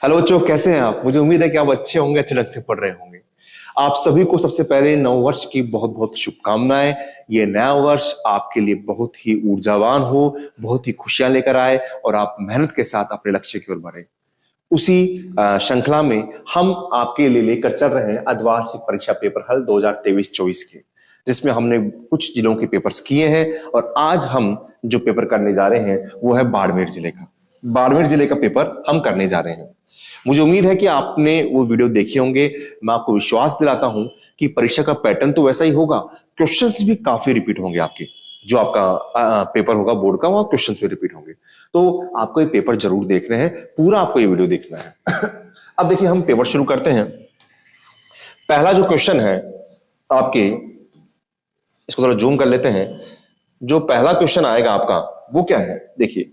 Hello बच्चों, कैसे हैं आप? मुझे उम्मीद है कि आप अच्छे होंगे, अच्छे ढंग से पढ़ रहे होंगे। आप सभी को सबसे पहले नव वर्ष की बहुत बहुत शुभकामनाएं। ये नया वर्ष आपके लिए बहुत ही ऊर्जावान हो, बहुत ही खुशियां लेकर आए और आप मेहनत के साथ अपने लक्ष्य की ओर बढ़े। उसी श्रृंखला में हम आपके लिए लेकर चल रहे हैं अर्धवार्षिक परीक्षा पेपर हल 2023-24 के, जिसमें हमने कुछ जिलों के पेपर्स किए हैं और आज हम जो पेपर करने जा रहे हैं वो है बाड़मेर जिले का। बाड़मेर जिले का पेपर हम करने जा रहे हैं। मुझे उम्मीद है कि आपने वो वीडियो देखे होंगे। मैं आपको विश्वास दिलाता हूं कि परीक्षा का पैटर्न तो वैसा ही होगा, क्वेश्चंस भी काफी रिपीट होंगे। आपके जो आपका पेपर होगा बोर्ड का, वहां क्वेश्चंस भी रिपीट होंगे। तो आपको ये पेपर जरूर देखना है, पूरा आपको ये वीडियो देखना है। अब देखिए, हम पेपर शुरू करते हैं। पहला जो क्वेश्चन है आपके, इसको थोड़ा जूम कर लेते हैं। जो पहला क्वेश्चन आएगा आपका वो क्या है? देखिए,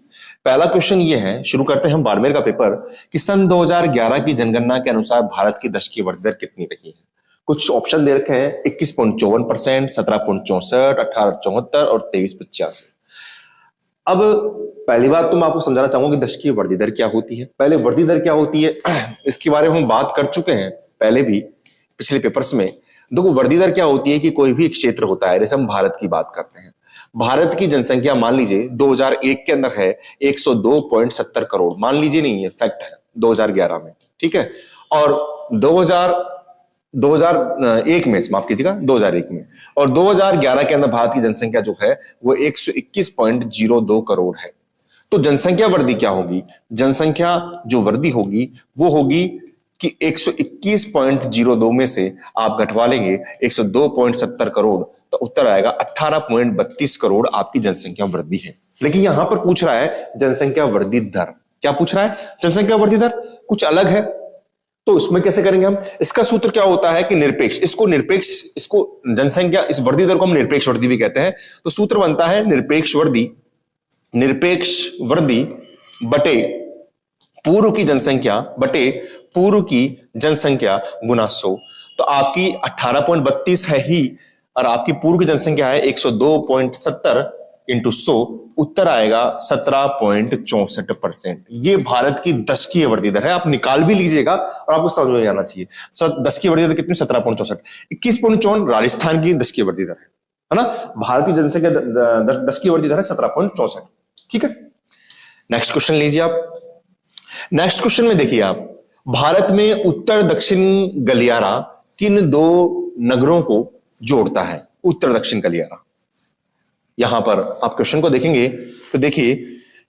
पहला क्वेश्चन ये है, शुरू करते हैं हम बाड़मेर का पेपर, कि सन 2011 की जनगणना के अनुसार भारत की दशकीय वृद्धि दर कितनी रही है? कुछ ऑप्शन दे रखे हैं, 21.54%, 17.64%, 18.74% और 23.85%। अब पहली बात तो मैं आपको समझाना चाहूंगा कि दशकीय वृद्धि दर क्या होती है। पहले वृद्धि दर क्या होती है इसके बारे में हम बात कर चुके हैं पहले भी, पिछले पेपर्स में। देखो, वृद्धि दर क्या होती है कि कोई भी क्षेत्र होता है, जैसे हम भारत की बात करते हैं। भारत की जनसंख्या मान लीजिए 2001 के अंदर है 102.70 करोड़, मान लीजिए, नहीं है, फैक्ट है 2011 में, ठीक है। और 2001 में, माफ कीजिएगा, 2001 में और 2011 के अंदर भारत की जनसंख्या जो है वो 121.02 करोड़ है। तो जनसंख्या वृद्धि क्या होगी? जनसंख्या जो वृद्धि होगी वो होगी कि 121.02 में से आप घटवा लेंगे 102.70 करोड़, तो उत्तर आएगा 18.32 करोड़ आपकी जनसंख्या वृद्धि है। लेकिन यहां पर पूछ रहा है जनसंख्या वृद्धि दर। क्या पूछ रहा है? जनसंख्या वृद्धि दर कुछ अलग है। तो इसमें कैसे करेंगे हम? इसका सूत्र क्या होता है कि निरपेक्ष, इसको जनसंख्या, इस वृद्धि दर को हम निरपेक्ष वृद्धि भी कहते हैं। तो सूत्र बनता है निरपेक्ष वृद्धि बटे पूर्व की जनसंख्या बटे पूर्व की जनसंख्या गुना 100। तो आपकी 18.32 है ही और आपकी पूर्व की जनसंख्या है 102.70 इंटू 100, उत्तर आएगा 17.64%। ये भारत की दशकीय वृद्धि दर है। आप निकाल भी लीजिएगा और आपको समझ में आना चाहिए। दशकीय वृद्धि दर कितनी? 17.64। 21.54 राजस्थान की दशकीय वृद्धि दर है ना। भारत की जनसंख्या दशकीय वृद्धि दर है 17.64। ठीक है, नेक्स्ट क्वेश्चन लीजिए आप। नेक्स्ट क्वेश्चन में देखिए आप, भारत में उत्तर दक्षिण गलियारा किन दो नगरों को जोड़ता है? उत्तर दक्षिण गलियारा, यहां पर आप क्वेश्चन को देखेंगे तो देखिए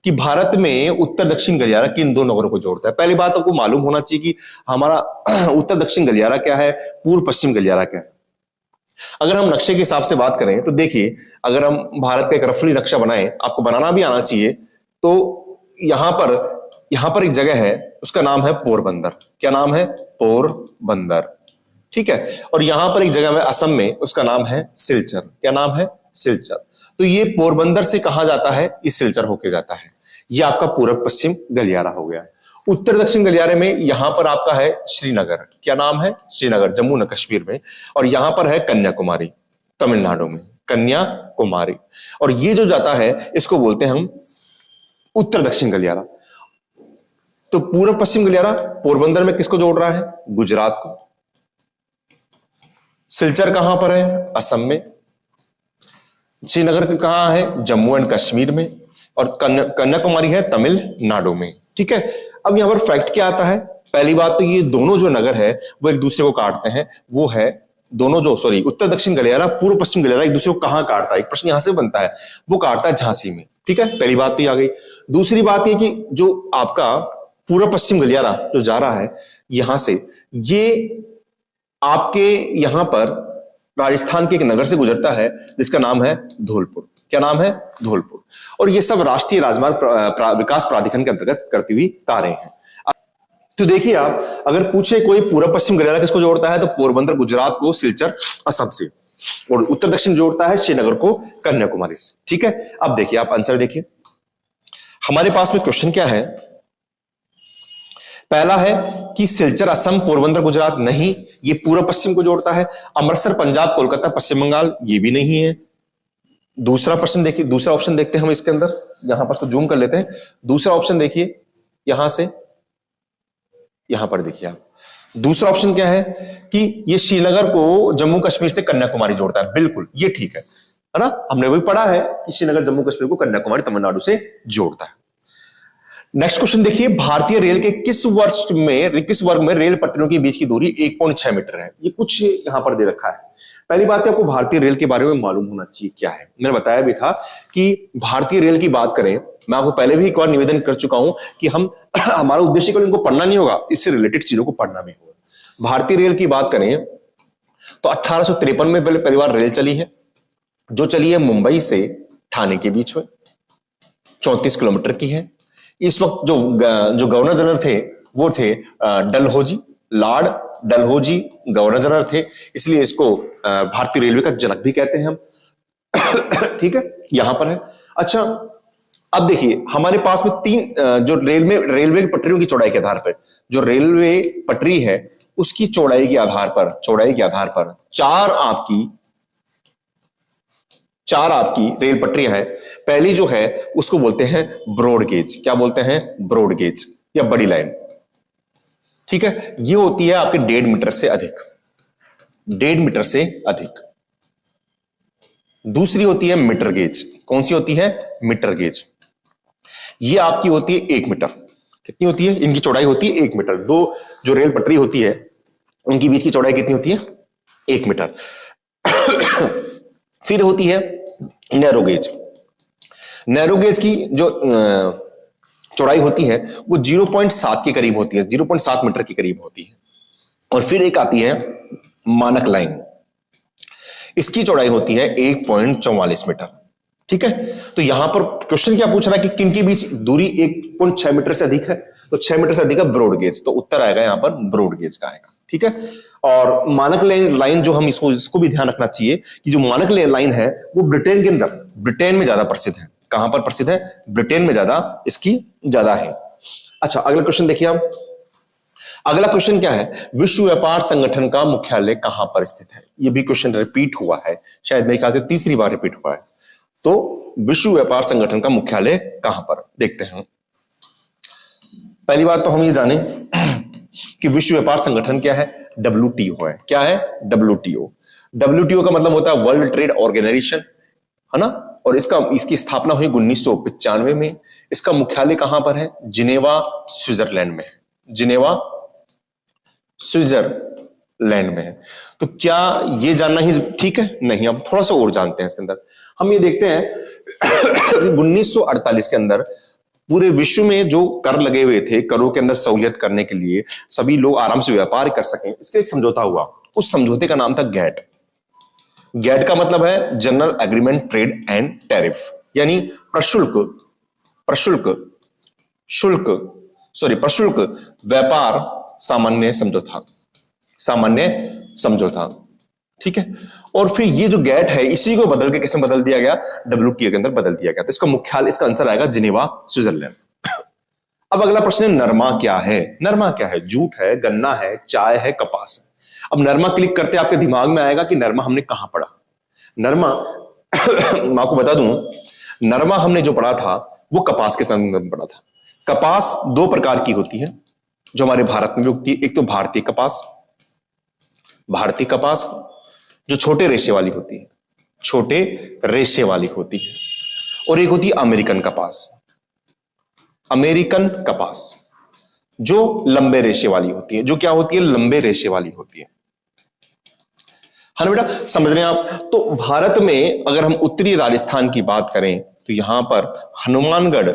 कि भारत में उत्तर दक्षिण गलियारा किन दो नगरों को जोड़ता है। पहली बात आपको मालूम होना चाहिए कि हमारा उत्तर दक्षिण गलियारा क्या है, पूर्व पश्चिम गलियारा क्या है। अगर हम नक्शे के हिसाब से बात करें तो देखिए, अगर हम भारत का एक रफली नक्शा बनाएं, आपको बनाना भी आना चाहिए, तो यहां पर एक जगह है, उसका नाम है पोरबंदर। क्या नाम है? पोरबंदर, ठीक है। और यहां पर एक जगह है असम में, उसका नाम है सिलचर। क्या नाम है? सिलचर। तो ये पोरबंदर से कहां जाता है? इस सिलचर होके जाता है। ये आपका पूर्व पश्चिम गलियारा हो गया। उत्तर दक्षिण गलियारे में यहां पर आपका है श्रीनगर। क्या नाम है? श्रीनगर, जम्मू न कश्मीर में। और यहां पर है कन्याकुमारी, तमिलनाडु में, कन्याकुमारी। और ये जो जाता है इसको बोलते हैं हम उत्तर दक्षिण गलियारा। तो पूर्व पश्चिम गलियारा पोरबंदर में किसको जोड़ रहा है? गुजरात को। सिलचर कहां पर है? असम में। श्रीनगर कहां है? जम्मू एंड कश्मीर में। और कन्याकुमारी है तमिलनाडु में। ठीक है, अब यहां पर फैक्ट क्या आता है? पहली बात तो ये दोनों जो नगर है वो एक दूसरे को काटते हैं। वो है उत्तर दक्षिण गलियारा, पूर्व पश्चिम गलियारा एक दूसरे को कहां काटता है? एक प्रश्न यहां से बनता है, वो काटता है झांसी में। ठीक है, पहली बात तो ये आ गई। दूसरी बात ये कि जो आपका पूर्व पश्चिम गलियारा जो जा रहा है यहां से, ये आपके यहां पर राजस्थान के एक नगर से गुजरता है जिसका नाम है धौलपुर। क्या नाम है? धौलपुर। और ये सब राष्ट्रीय राजमार्ग विकास प्राधिकरण के अंतर्गत करती हुई कारें हैं। तो देखिए आप, अगर पूछे कोई पूर्व पश्चिम गलियारा किसको जोड़ता है, तो पोरबंदर गुजरात को, सिलचर असम से, और उत्तर दक्षिण जोड़ता है श्रीनगर को कन्याकुमारी से। ठीक है, अब देखिए आप आंसर देखिए। हमारे पास में क्वेश्चन क्या है? पहला है कि सिलचर असम, पोरबंदर गुजरात, नहीं, ये पूर्व पश्चिम को जोड़ता है। अमृतसर पंजाब, कोलकाता पश्चिम बंगाल, ये भी नहीं है। दूसरा प्रश्न देखिए, दूसरा ऑप्शन देखते हैं हम इसके अंदर, यहां पर तो जूम कर लेते हैं। दूसरा ऑप्शन देखिए यहां से, यहां पर देखिए आप। दूसरा ऑप्शन क्या है कि ये श्रीनगर को जम्मू कश्मीर से कन्याकुमारी जोड़ता है। बिल्कुल ये ठीक है ना, हमने वही पढ़ा है कि श्रीनगर जम्मू कश्मीर को कन्याकुमारी तमिलनाडु से जोड़ता है। नेक्स्ट क्वेश्चन देखिए, भारतीय रेल के किस वर्ग में रेल पटरियों के बीच की दूरी 1.6 मीटर है? ये कुछ यहां पर दे रखा है। पहली बात है आपको भारतीय रेल के बारे में मालूम होना चाहिए क्या है। मैंने बताया भी था कि भारतीय रेल की बात करें, मैं आपको पहले भी एक बार निवेदन कर चुका हूं कि हमारा उद्देश्य केवल इनको पढ़ना नहीं होगा, इससे रिलेटेड चीजों को पढ़ना भी होगा। भारतीय रेल की बात करें तो 1853 में पहली बार रेल चली है, जो चली है मुंबई से ठाणे के बीच में, 34 किलोमीटर की है। इस वक्त जो गवर्नर जनरल थे वो थे Dalhousie, Lord Dalhousie governor general थे, इसलिए इसको भारतीय रेलवे का जनक भी कहते हैं हम। ठीक है, यहां पर है। अच्छा, अब देखिए हमारे पास में तीन जो रेलवे की पटरियों की चौड़ाई के आधार पर, जो रेलवे पटरी है उसकी चौड़ाई के आधार पर चार आपकी रेल पटरियां हैं। पहली जो है उसको बोलते हैं ब्रॉड गेज। क्या बोलते हैं? ब्रॉड गेज या बड़ी लाइन। ठीक है, ये होती है आपके 1.5 मीटर से अधिक, 1.5 मीटर से अधिक। दूसरी होती है मीटर गेज। कौन सी होती है? Meter gauge. ये आपकी होती है 1 मीटर। कितनी होती है? इनकी चौड़ाई होती है 1 मीटर। दो जो रेल पटरी होती है उनकी बीच की चौड़ाई कितनी होती है? 1 मीटर। फिर होती है नैरो गेज। नैरो गेज की जो चौड़ाई होती है वो 0.7 के करीब होती है, 0.7 मीटर के करीब होती है। और फिर एक आती है मानक लाइन, इसकी चौड़ाई होती है 1.44 मीटर। ठीक है, तो यहां पर क्वेश्चन क्या पूछ रहा है कि किन के बीच दूरी 1.6 मीटर से अधिक है? तो 6 मीटर से अधिक है ब्रॉड गेज, तो उत्तर आएगा यहां पर ब्रॉड गेज का आएगा। ठीक है, और मानक लाइन जो हम इसको भी ध्यान रखना चाहिए कि जो मानक लाइन है वो ब्रिटेन के अंदर, ब्रिटेन में ज्यादा प्रसिद्ध है। कहां पर प्रसिद्ध है? ब्रिटेन में ज्यादा इसकी ज्यादा है। अच्छा, अगला क्वेश्चन देखिए आप। अगला क्वेश्चन क्या है? विश्व व्यापार संगठन का मुख्यालय कहां पर स्थित है? यह भी क्वेश्चन रिपीट हुआ है, शायद मेरे ख्याल से तीसरी बार रिपीट हुआ है। तो विश्व व्यापार संगठन का मुख्यालय कहां पर? देखते हैं। पहली बात तो हम ये जाने कि विश्व व्यापार संगठन क्या है? WTO है। क्या है? WTO। WTO का मतलब होता है वर्ल्ड ट्रेड ऑर्गेनाइजेशन, है ना। और इसकी स्थापना हुई 1995 में। इसका मुख्यालय कहां पर है? जिनेवा स्विट्जरलैंड में है। जिनेवा स्विट्जरलैंड में है। तो क्या ये जानना ही ठीक है? नहीं, अब थोड़ा सा और जानते हैं इसके अंदर। हम ये देखते हैं 1948 के अंदर पूरे विश्व में जो कर लगे हुए थे, करों के अंदर सहूलियत करने के लिए, सभी लोग आराम से व्यापार कर सकें, इसके एक समझौता हुआ। उस समझौते का नाम था गैट। गैट का मतलब है general agreement trade and tariff, यानी प्रशुल्क व्यापार सामान्य समझौता। ठीक है, और फिर ये जो गैट है इसी को बदल के किसमें बदल दिया गया? WTO के अंदर बदल दिया गया। तो इसका मुख्यालय, इसका आंसर आएगा जिनेवा स्विट्जरलैंड। अब अगला प्रश्न है, नरमा क्या है? नरमा क्या है? जूट है, गन्ना है, चाय है, कपास है। अब नरमा क्लिक करते आपके दिमाग में आएगा कि नरमा हमने कहां पढ़ा। नरमा मैं आपको बता दूं, नरमा हमने जो पढ़ा था वो कपास के संदर्भ में पढ़ा था। कपास दो प्रकार की होती है जो हमारे भारत में भी उगती है। एक तो भारतीय कपास जो छोटे रेशे वाली होती है, और एक होती है अमेरिकन कपास जो लंबे रेशे वाली होती है। जो क्या होती है? लंबे रेशे वाली होती है। हाँ ना बेटा, समझ रहे हैं आप? तो भारत में अगर हम उत्तरी राजस्थान की बात करें तो यहां पर हनुमानगढ़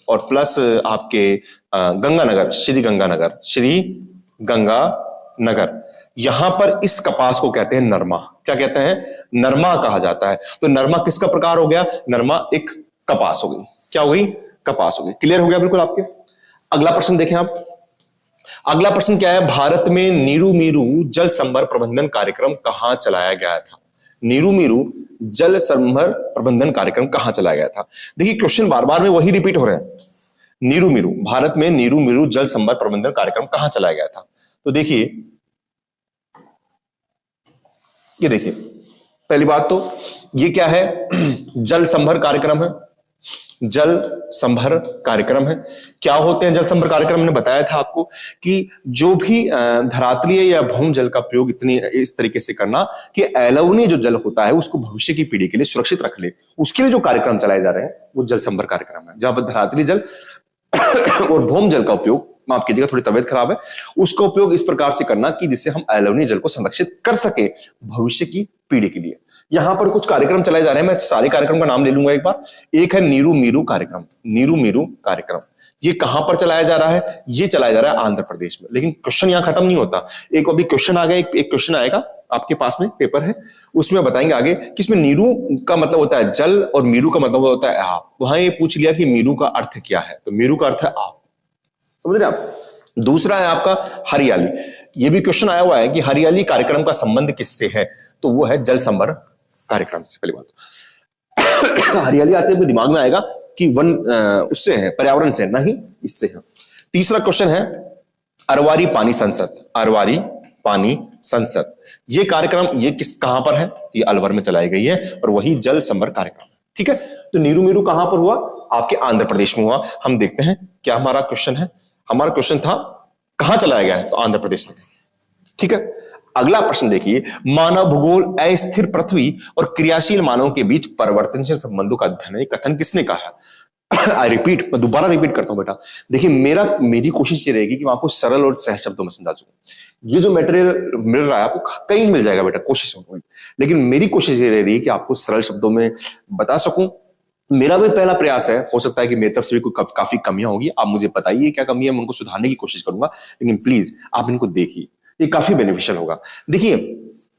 और प्लस आपके श्री गंगानगर, यहां पर इस कपास को कहते हैं नरमा। क्या कहते हैं? नरमा कहा जाता है। तो नरमा किसका प्रकार हो गया? नरमा एक कपास हो गई। क्या हो गई? कपास हो गई। क्लियर हो गया बिल्कुल आपके? अगला प्रश्न देखें आप। अगला प्रश्न क्या है? भारत में नीरू मीरू जल संभर प्रबंधन कार्यक्रम कहां चलाया गया था? नीरू मीरू जल संभर प्रबंधन कार्यक्रम कहां चलाया गया था? देखिए क्वेश्चन बार बार में वही रिपीट हो रहे हैं। नीरू मीरू, भारत में नीरू मीरू जल संभर प्रबंधन कार्यक्रम कहां चलाया गया था? तो देखिए, ये देखिए, पहली बात तो ये क्या है? जल संभर कार्यक्रम है। जल संभर कार्यक्रम है। क्या होते हैं जल संभर कार्यक्रम? मैंने बताया था आपको कि जो भी धरातलीय या भूम जल का प्रयोग इस तरीके से करना कि अलावनीय जो जल होता है उसको भविष्य की पीढ़ी के लिए सुरक्षित रख ले, उसके लिए जो कार्यक्रम चलाए जा रहे हैं वो जल संभर कार्यक्रम है, जहां पर धरातलीय जल और भूम जल का उपयोग, माफ कीजिएगा थोड़ी तबीयत खराब है, उसका उपयोग इस प्रकार से करना कि जिससे हम अलावनीय जल को संरक्षित कर सके भविष्य की पीढ़ी के लिए। यहां पर कुछ कार्यक्रम चलाए जा रहे हैं, मैं सारे कार्यक्रम का नाम ले लूंगा एक बार। एक है नीरू मीरू कार्यक्रम। नीरू मीरू कार्यक्रम ये कहां पर चलाया जा रहा है? ये चलाया जा रहा है आंध्र प्रदेश में। लेकिन क्वेश्चन यहां खत्म नहीं होता, एक अभी क्वेश्चन आ गया, एक क्वेश्चन आएगा आपके पास में, पेपर है उसमें बताएंगे आगे कि इसमें नीरू का मतलब होता है जल और मीरू का मतलब होता है आप। वहां ये पूछ लिया कि मीरू का अर्थ क्या है, तो मीरू का अर्थ है आप, समझ रहे आप। दूसरा है आपका हरियाली। ये भी क्वेश्चन आया हुआ है कि हरियाली कार्यक्रम का संबंध किससे है, तो वो है जल संभर कार्यक्रम से। पहली बात हरियाली आते हुए दिमाग में आएगा कि वन उससे है, पर्यावरण से नहीं, इससे है। तीसरा क्वेश्चन है अरवारी पानी संसद। अरवारी पानी संसद ये कार्यक्रम ये कहां पर है? ये अलवर में चलाई गई है और वही जल संभर कार्यक्रम, ठीक है। तो नीरू मीरू कहां पर हुआ? आपके आंध्र प्रदेश में हुआ। हम देखते हैं क्या हमारा क्वेश्चन है। हमारा क्वेश्चन था कहां चलाया गया है, तो आंध्र प्रदेश में, ठीक है। अगला प्रश्न देखिए, मानव भूगोल अस्थिर पृथ्वी और क्रियाशील मानव के बीच परिवर्तनशील संबंधों का अध्ययन, कथन किसने कहा? आई रिपीट, मैं दोबारा रिपीट करता हूं बेटा। देखिए मेरी कोशिश ये रहेगी कि मैं आपको सरल और सहज शब्दों में समझा दूं। ये जो मटेरियल मिल रहा है आपको कहीं मिल जाएगा बेटा, कोशिश होगी, लेकिन मेरी कोशिश ये रही है कि आपको सरल शब्दों में बता सकूं। मेरा भी पहला प्रयास है, हो सकता है कि मेरी तरफ से भी कोई काफी कमियां होगी, आप मुझे बताइए क्या कमी है, मैं उनको सुधारने की कोशिश करूंगा, लेकिन प्लीज आप इनको देखिए, ये काफी बेनिफिशियल होगा। देखिए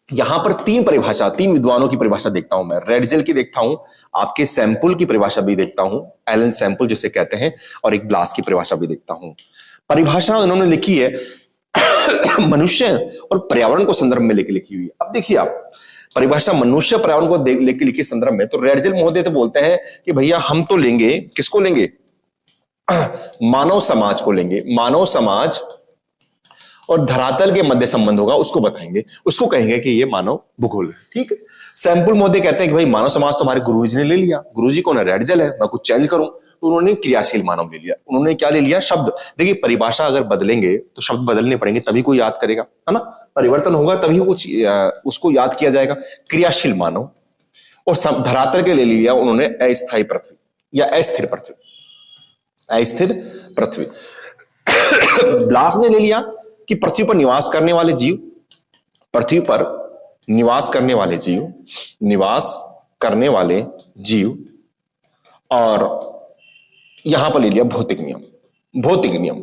यहां पर तीन विद्वानों की परिभाषा देखता हूं मैं। रेड जेल की देखता हूं, आपके सैंपल की परिभाषा भी देखता हूं, एलन सैंपल जिसे कहते हैं, और एक ब्लास की परिभाषा भी देखता हूं। परिभाषा उन्होंने लिखी है मनुष्य और पर्यावरण को संदर्भ में लेके लिखी हुई है। अब देखिए आप परिभाषा मनुष्य पर्यावरण को लेके लिखी संदर्भ में, तो रेड जेल महोदय तो बोलते हैं कि भैया हम तो लेंगे, किसको लेंगे? मानव समाज को लेंगे। मानव समाज और धरातल के मध्य संबंध होगा, उसको बताएंगे, उसको कहेंगे कि ये मानव भूगोल है, ठीक है। सैंपल महोदय कहते हैं कि भाई मानव समाज तो हमारे गुरुजी ने ले लिया, गुरुजी कौन है? रेड जेल है, मैं कुछ चेंज करूं, तो उन्होंने क्रियाशील मानव ले लिया। उन्होंने क्या ले लिया? शब्द। देखिए परिभाषा अगर बदलेंगे तो शब्द बदलने पड़ेंगे, तभी कोई याद करेगा, है ना। परिवर्तन होगा तभी उसको याद किया जाएगा। क्रियाशील मानव और धरातल के ले लिया उन्होंने अस्थायी पृथ्वी या अस्थिर पृथ्वी। अस्थिर पृथ्वी ब्लास ने ले लिया कि पृथ्वी पर निवास करने वाले जीव, पृथ्वी पर निवास करने वाले जीव, और यहां पर ले लिया भौतिक नियम।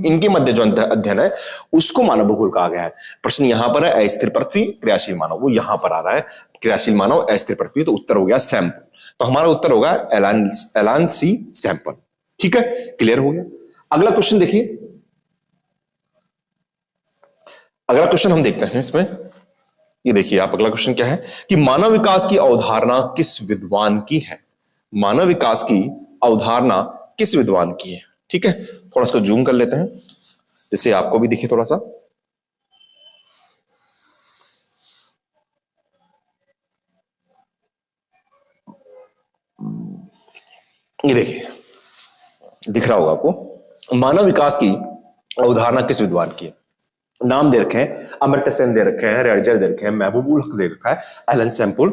इनके मध्य जो अध्ययन है उसको मानव भूगोल कहा गया है। प्रश्न यहां पर है अस्थिर पृथ्वी क्रियाशील मानव, वो यहां पर आ रहा है क्रियाशील मानव अस्थिर पृथ्वी, तो उत्तर हो गया सैंपल। तो हमारा उत्तर होगा एलन सी सैंपल, ठीक है, क्लियर हो गया। अगला क्वेश्चन देखिए, अगला क्वेश्चन हम देखते हैं इसमें, ये देखिए आप, अगला क्वेश्चन क्या है कि मानव विकास की अवधारणा किस विद्वान की है? मानव विकास की अवधारणा किस विद्वान की है? ठीक है, थोड़ा सा जूम कर लेते हैं जिससे आपको भी दिखे थोड़ा सा। ये देखिए दिख रहा होगा आपको, मानव विकास की अवधारणा किस विद्वान की है। नाम दे रखे हैं, अमर्त्य सेन दे रखे हैं, रेड जेल दे रखे हैं, महबूब उल हक दे रखा है, एलन सैंपल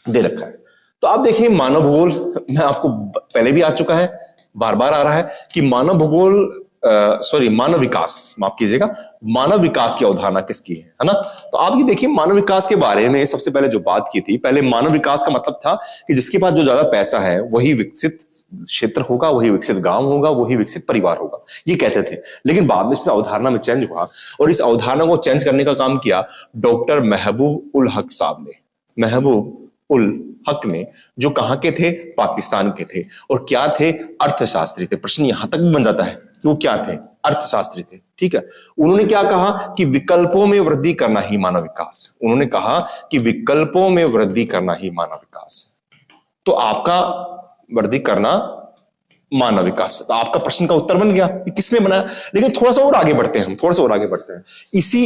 दे रखा है। तो आप देखिए मानव भूगोल में आपको पहले भी आ चुका है, बार बार आ रहा है कि मानव भूगोल मानव विकास, माफ कीजिएगा, मानव विकास की अवधारणा किसकी है ना। तो आप ये देखिए मानव विकास के बारे में सबसे पहले जो बात की थी, पहले मानव विकास का मतलब था कि जिसके पास जो ज्यादा पैसा है वही विकसित क्षेत्र होगा, वही विकसित गांव होगा, वही विकसित परिवार होगा, ये कहते थे। लेकिन बाद में इसमें अवधारणा में चेंज हुआ और इस अवधारणा को चेंज करने का काम किया डॉक्टर महबूब उल हक साहब ने। महबूब उल हक ने, जो कहां के थे? पाकिस्तान के थे, और क्या थे? अर्थशास्त्री थे। प्रश्न यहां तक भी बन जाता है कि वो क्या थे? अर्थशास्त्री थे, ठीक है। उन्होंने क्या कहा कि विकल्पों में वृद्धि करना ही मानव विकास। उन्होंने कहा कि विकल्पों में वृद्धि करना ही मानव विकास। तो आपका वृद्धि करना मानव विकास, तो आपका प्रश्न का उत्तर बन गया कि किसने बनाया। लेकिन थोड़ा सा और आगे बढ़ते हैं हम, थोड़ा सा और आगे बढ़ते हैं।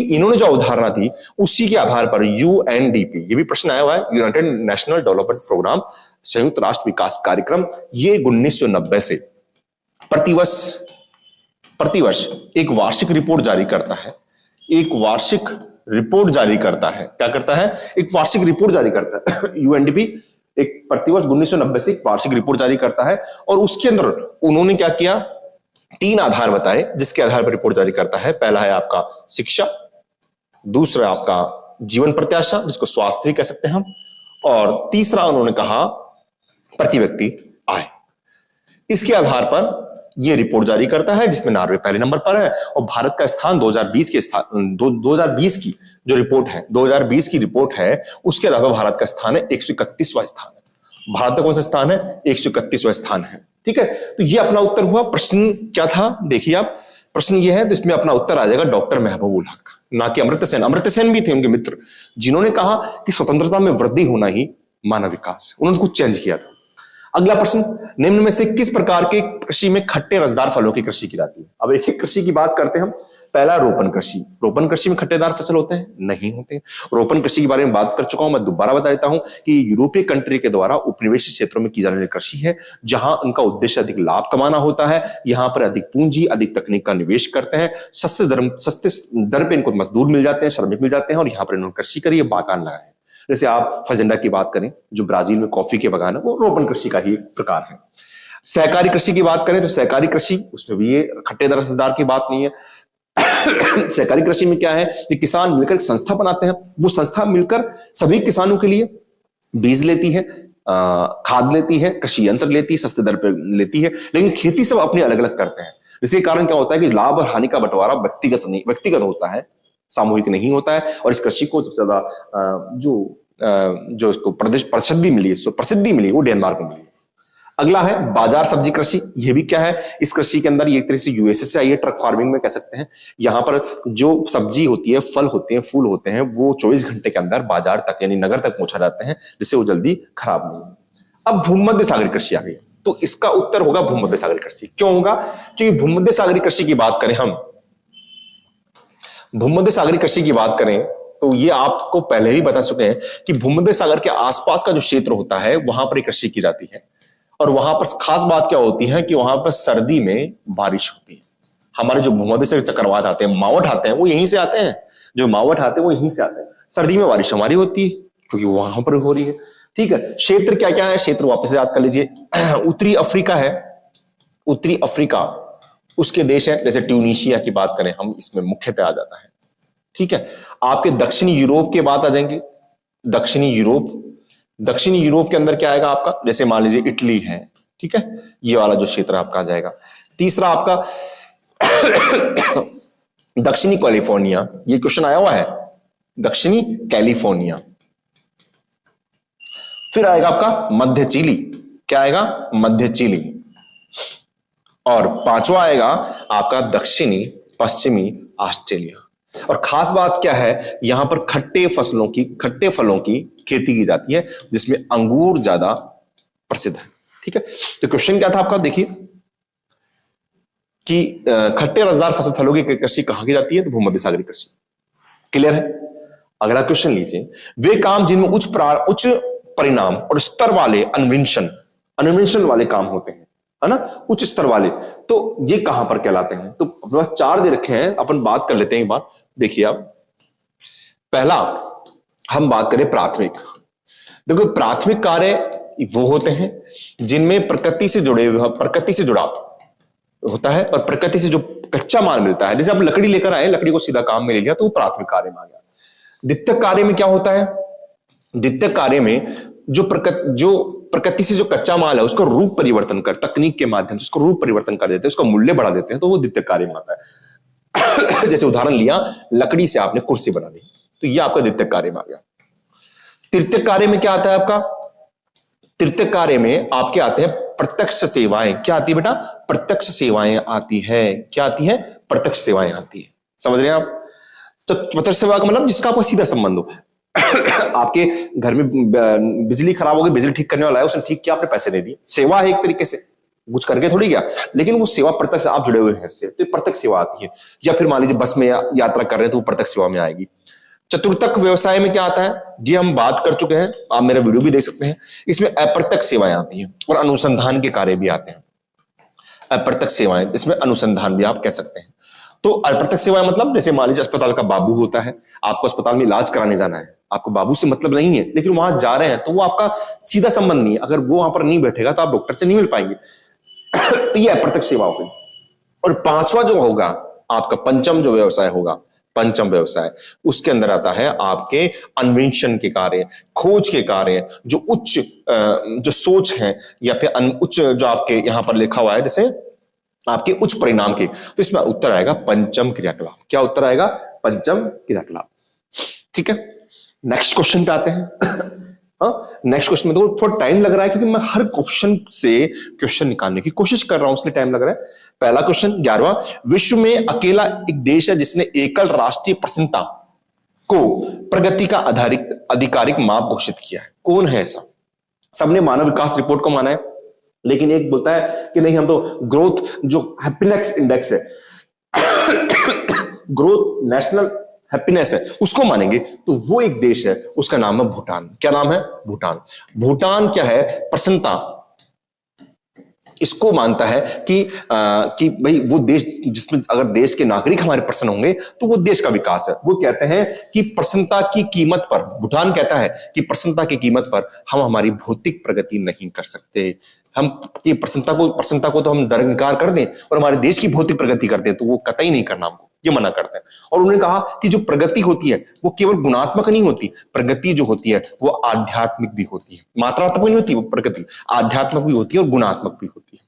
इन्होंने जो अवधारणा थी उसी के आधार पर यूएनडीपी, ये भी प्रश्न आया हुआ है, यूनाइटेड नेशनल डेवलपमेंट प्रोग्राम संयुक्त राष्ट्र विकास कार्यक्रम, ये 1990 से प्रतिवर्ष एक वार्षिक रिपोर्ट जारी करता है। एक वार्षिक रिपोर्ट जारी करता है। क्या करता है? एक वार्षिक रिपोर्ट जारी करता है। यूएनडीपी एक प्रतिवर्ष 1990 से एक वार्षिक रिपोर्ट जारी करता है और उसके अंदर उन्होंने क्या किया, 3 आधार बताए जिसके आधार पर रिपोर्ट जारी करता है। पहला है आपका शिक्षा, दूसरा आपका जीवन प्रत्याशा जिसको स्वास्थ्य कह सकते हैं हम, और तीसरा उन्होंने कहा प्रति व्यक्ति आय। इसके आधार पर यह रिपोर्ट जारी करता है जिसमें नॉर्वे पहले नंबर पर है और भारत का स्थान 2020 की जो रिपोर्ट है, 2020 की रिपोर्ट है, उसके अलावा भारत का स्थान है 131वां स्थान है। भारत का कौन सा स्थान है? 131वां स्थान है। ठीक है, तो ये अपना उत्तर हुआ। प्रश्न क्या था देखिए आप, प्रश्न ये है, तो इसमें अपना उत्तर आ जाएगा डॉक्टर महबूब उल हक, ना कि अमर्त्य सेन। अमर्त्य सेन भी थे उनके मित्र जिन्होंने कहा कि स्वतंत्रता में वृद्धि होना ही मानव विकास है। उन्होंने कुछ चेंज किया था। अगला प्रश्न, निम्न में से किस प्रकार के कृषि में खट्टे रसदार फलों की कृषि की जाती है? अब एक एक कृषि की बात करते हैं हम। पहला रोपण कृषि। रोपण कृषि में खट्टेदार फसल होते हैं? नहीं होते। रोपण कृषि के बारे में बात कर चुका हूं, मैं दोबारा बता देता हूं कि यूरोपीय कंट्री के द्वारा उपनिवेशित क्षेत्रों में की जाने वाली कृषि है, जहां उनका उद्देश्य अधिक लाभ कमाना होता है। यहां पर अधिक पूंजी, अधिक तकनीक का निवेश करते हैं, सस्ते दर पे इनको मजदूर मिल जाते हैं, श्रमिक मिल जाते हैं, और यहां पर इन्होंने कृषि करी, बागान लगाए हैं। जैसे आप फजेंडा की बात करें, जो ब्राजील में कॉफी के बागान है, वो रोपण कृषि का ही एक प्रकार है। सहकारी कृषि की बात करें तो सहकारी कृषि, उसमें भी ये खट्टेदार रसदार की बात नहीं है। सहकारी कृषि में क्या है कि किसान मिलकर एक संस्था बनाते हैं। वो संस्था मिलकर सभी किसानों के लिए बीज लेती है, खाद लेती है, कृषि यंत्र लेती है, सस्ते दर पर लेती है, लेकिन खेती सब अपने अलग अलग करते हैं। इसके कारण क्या होता है कि लाभ और हानि का बंटवारा व्यक्तिगत होता है, सामूहिक नहीं होता है। और इस कृषि को सबसे ज्यादा जो इसको प्रसिद्धि मिली वो डेनमार्क में मिली। अगला है बाजार सब्जी कृषि। ये भी क्या है, इस कृषि के अंदर ये एक तरह से यूएसए से आई है, ट्रक फार्मिंग में कह सकते हैं। यहाँ पर जो सब्जी होती है, फल होते हैं, फूल होते हैं, वो 24 घंटे के अंदर बाजार तक यानी नगर तक पहुंचा जाते हैं, जिससे वो जल्दी खराब नहीं हो। अब भूमध्य सागरीय कृषि आ गई, तो इसका उत्तर होगा भूमध्य सागरीय कृषि। क्यों होगा? क्योंकि भूमध्य सागरीय कृषि की बात करें हम, भूमध्य सागरीय कृषि की बात करें तो ये आपको पहले ही बता चुके हैं कि भूमध्य सागर के आसपास का जो क्षेत्र होता है वहां पर कृषि की जाती है। और वहां पर खास बात क्या होती है कि वहां पर सर्दी में बारिश होती है। हमारे जो भूमध्य से चक्रवात आते हैं, मावठ आते हैं, वो यहीं से आते हैं। जो मावठ आते हैं वो यहीं से आते हैं। सर्दी में बारिश हमारी होती है क्योंकि वहां पर हो रही है। ठीक है, क्षेत्र क्या क्या है, क्षेत्र वापस याद कर लीजिए। उत्तरी अफ्रीका है, उत्तरी अफ्रीका उसके देश है, जैसे ट्यूनीशिया की बात करें हम, इसमें मुख्यतः आ जाता है। ठीक है, आपके दक्षिणी यूरोप के बात आ जाएंगे। दक्षिणी यूरोप के अंदर क्या आएगा आपका, जैसे मान लीजिए इटली है। ठीक है, ये वाला जो क्षेत्र आपका आ जाएगा। तीसरा आपका दक्षिणी कैलिफोर्निया, ये क्वेश्चन आया हुआ है, दक्षिणी कैलिफोर्निया। फिर आएगा आपका मध्य चिली, क्या आएगा, मध्य चिली। और पांचवा आएगा आपका दक्षिणी पश्चिमी ऑस्ट्रेलिया। और खास बात क्या है, यहां पर खट्टे फलों की खेती की जाती है, जिसमें अंगूर ज्यादा प्रसिद्ध है। ठीक है, तो क्वेश्चन क्या था आपका, देखिए कि खट्टे रसदार फलों की कृषि कहां की जाती है, तो भूमध्य सागरीय कृषि। क्लियर है? अगला क्वेश्चन लीजिए, वे काम जिनमें उच्च परिणाम और स्तर वाले अन्वेषण वाले काम होते हैं, है ना, उच्च स्तर वाले, तो ये कहां पर कहलाते हैं? तो अपने पास 4 दे रखे हैं, अपन बात कर लेते हैं एक बार। देखिए आप, पहला हम बात करें प्राथमिक। देखो, प्राथमिक कार्य वो होते हैं जिनमें प्रकृति से जुड़ा होता है, और प्रकृति से जो कच्चा माल मिलता है, जैसे आप लकड़ी लेकर आए, लकड़ी को सीधा काम में ले लिया, तो वो प्राथमिक कार्य में आ गया। द्वितीयक कार्य में क्या होता है, द्वितीयक कार्य में जो प्रकृति से जो कच्चा माल है उसको रूप परिवर्तन कर, तकनीक के माध्यम से उसको रूप परिवर्तन कर देते हैं, उसका मूल्य बढ़ा देते हैं, तो वो द्वितीयक कार्य में आता है। जैसे उदाहरण लिया, लकड़ी से आपने कुर्सी बना दी, तो ये आपका द्वितीयक कार्य में आ गया। तृतीयक कार्य में क्या आता है आपका, तृतीयक कार्य में आपके आते हैं प्रत्यक्ष सेवाएं। क्या आती है बेटा, प्रत्यक्ष सेवाएं आती है। क्या आती है, प्रत्यक्ष सेवाएं आती है। समझ रहे हैं आप? तो प्रत्यक्ष सेवा का मतलब जिसका आपको सीधा संबंध हो। आपके घर में बिजली खराब हो गई, बिजली ठीक करने वाला है, उसने ठीक किया, आपने पैसे दे दिए, सेवा है एक तरीके से, कुछ करके थोड़ी गया, लेकिन वो सेवा प्रत्यक्ष आप जुड़े हुए हैं इससे, तो प्रत्यक्ष सेवा आती है। या फिर मान लीजिए बस में यात्रा कर रहे हैं तो वो प्रत्यक्ष सेवा में आएगी। चतुर्थक व्यवसाय में क्या आता है जी, हम बात कर चुके हैं, आप मेरा वीडियो भी देख सकते हैं। इसमें अप्रत्यक्ष सेवाएं आती हैं और अनुसंधान के कार्य भी आते हैं। अप्रत्यक्ष सेवाएं, इसमें अनुसंधान भी आप कह सकते हैं। तो अप्रत्यक्ष सेवाएं मतलब जैसे मान लीजिए अस्पताल का बाबू होता है, आपको अस्पताल में इलाज कराने जाना है, आपको बाबू से मतलब नहीं है, लेकिन वहां जा रहे हैं तो वो आपका सीधा संबंध नहीं है, अगर वो वहां पर नहीं बैठेगा तो आप डॉक्टर से नहीं मिल पाएंगे। तो ये अप्रत्यक्ष सेवा हो गई। और पांचवा जो होगा आपका पंचम जो व्यवसाय होगा, पंचम व्यवसाय, उसके अंदर आता है आपके अन्वेषण के कार्य, खोज के कार्य, जो उच्च जो सोच है या फिर उच्च जो आपके यहां पर लिखा हुआ है जैसे आपके उच्च परिणाम के, तो इसमें उत्तर आएगा पंचम क्रियाकलाप। क्या उत्तर आएगा? पंचम क्रियाकलाप। ठीक है, नेक्स्ट क्वेश्चन पे आते हैं। हाँ, नेक्स्ट क्वेश्चन में तो थोड़ा टाइम लग रहा है क्योंकि मैं हर क्वेश्चन से क्वेश्चन निकालने की कोशिश कर रहा हूं, इसलिए टाइम लग रहा है। पहला क्वेश्चन 11वां, विश्व में अकेला एक देश है जिसने एकल राष्ट्रीय प्रसन्नता को प्रगति का आधिकारिक माप घोषित किया है। कौन है ऐसा? सबने मानव विकास रिपोर्ट को माना है, लेकिन एक बोलता है कि नहीं हम तो ग्रोथ जो हैप्पीनेस इंडेक्स है ग्रोथ नेशनल हैप्पीनेस है उसको मानेंगे। तो वो एक देश है, उसका नाम है भूटान। क्या नाम है? भूटान। भूटान क्या है? प्रसन्नता इसको मानता है कि भाई वो देश जिसमें अगर देश के नागरिक हमारे प्रसन्न होंगे तो वो देश का विकास है। वो कहते हैं कि प्रसन्नता की कीमत पर, भूटान कहता है कि प्रसन्नता की कीमत पर हम हमारी भौतिक प्रगति नहीं कर सकते। हम की प्रसन्नता को तो हम दरकिनार कर दें और हमारे देश की भौतिक प्रगति करते हैं तो वो कतई नहीं करना, हमको ये मना करते हैं। और उन्होंने कहा कि जो प्रगति होती है वो केवल गुणात्मक नहीं होती, प्रगति जो होती है वो आध्यात्मिक भी होती है। मात्रात्मक नहीं होती वो प्रगति, आध्यात्मिक भी होती है और गुणात्मक भी होती है।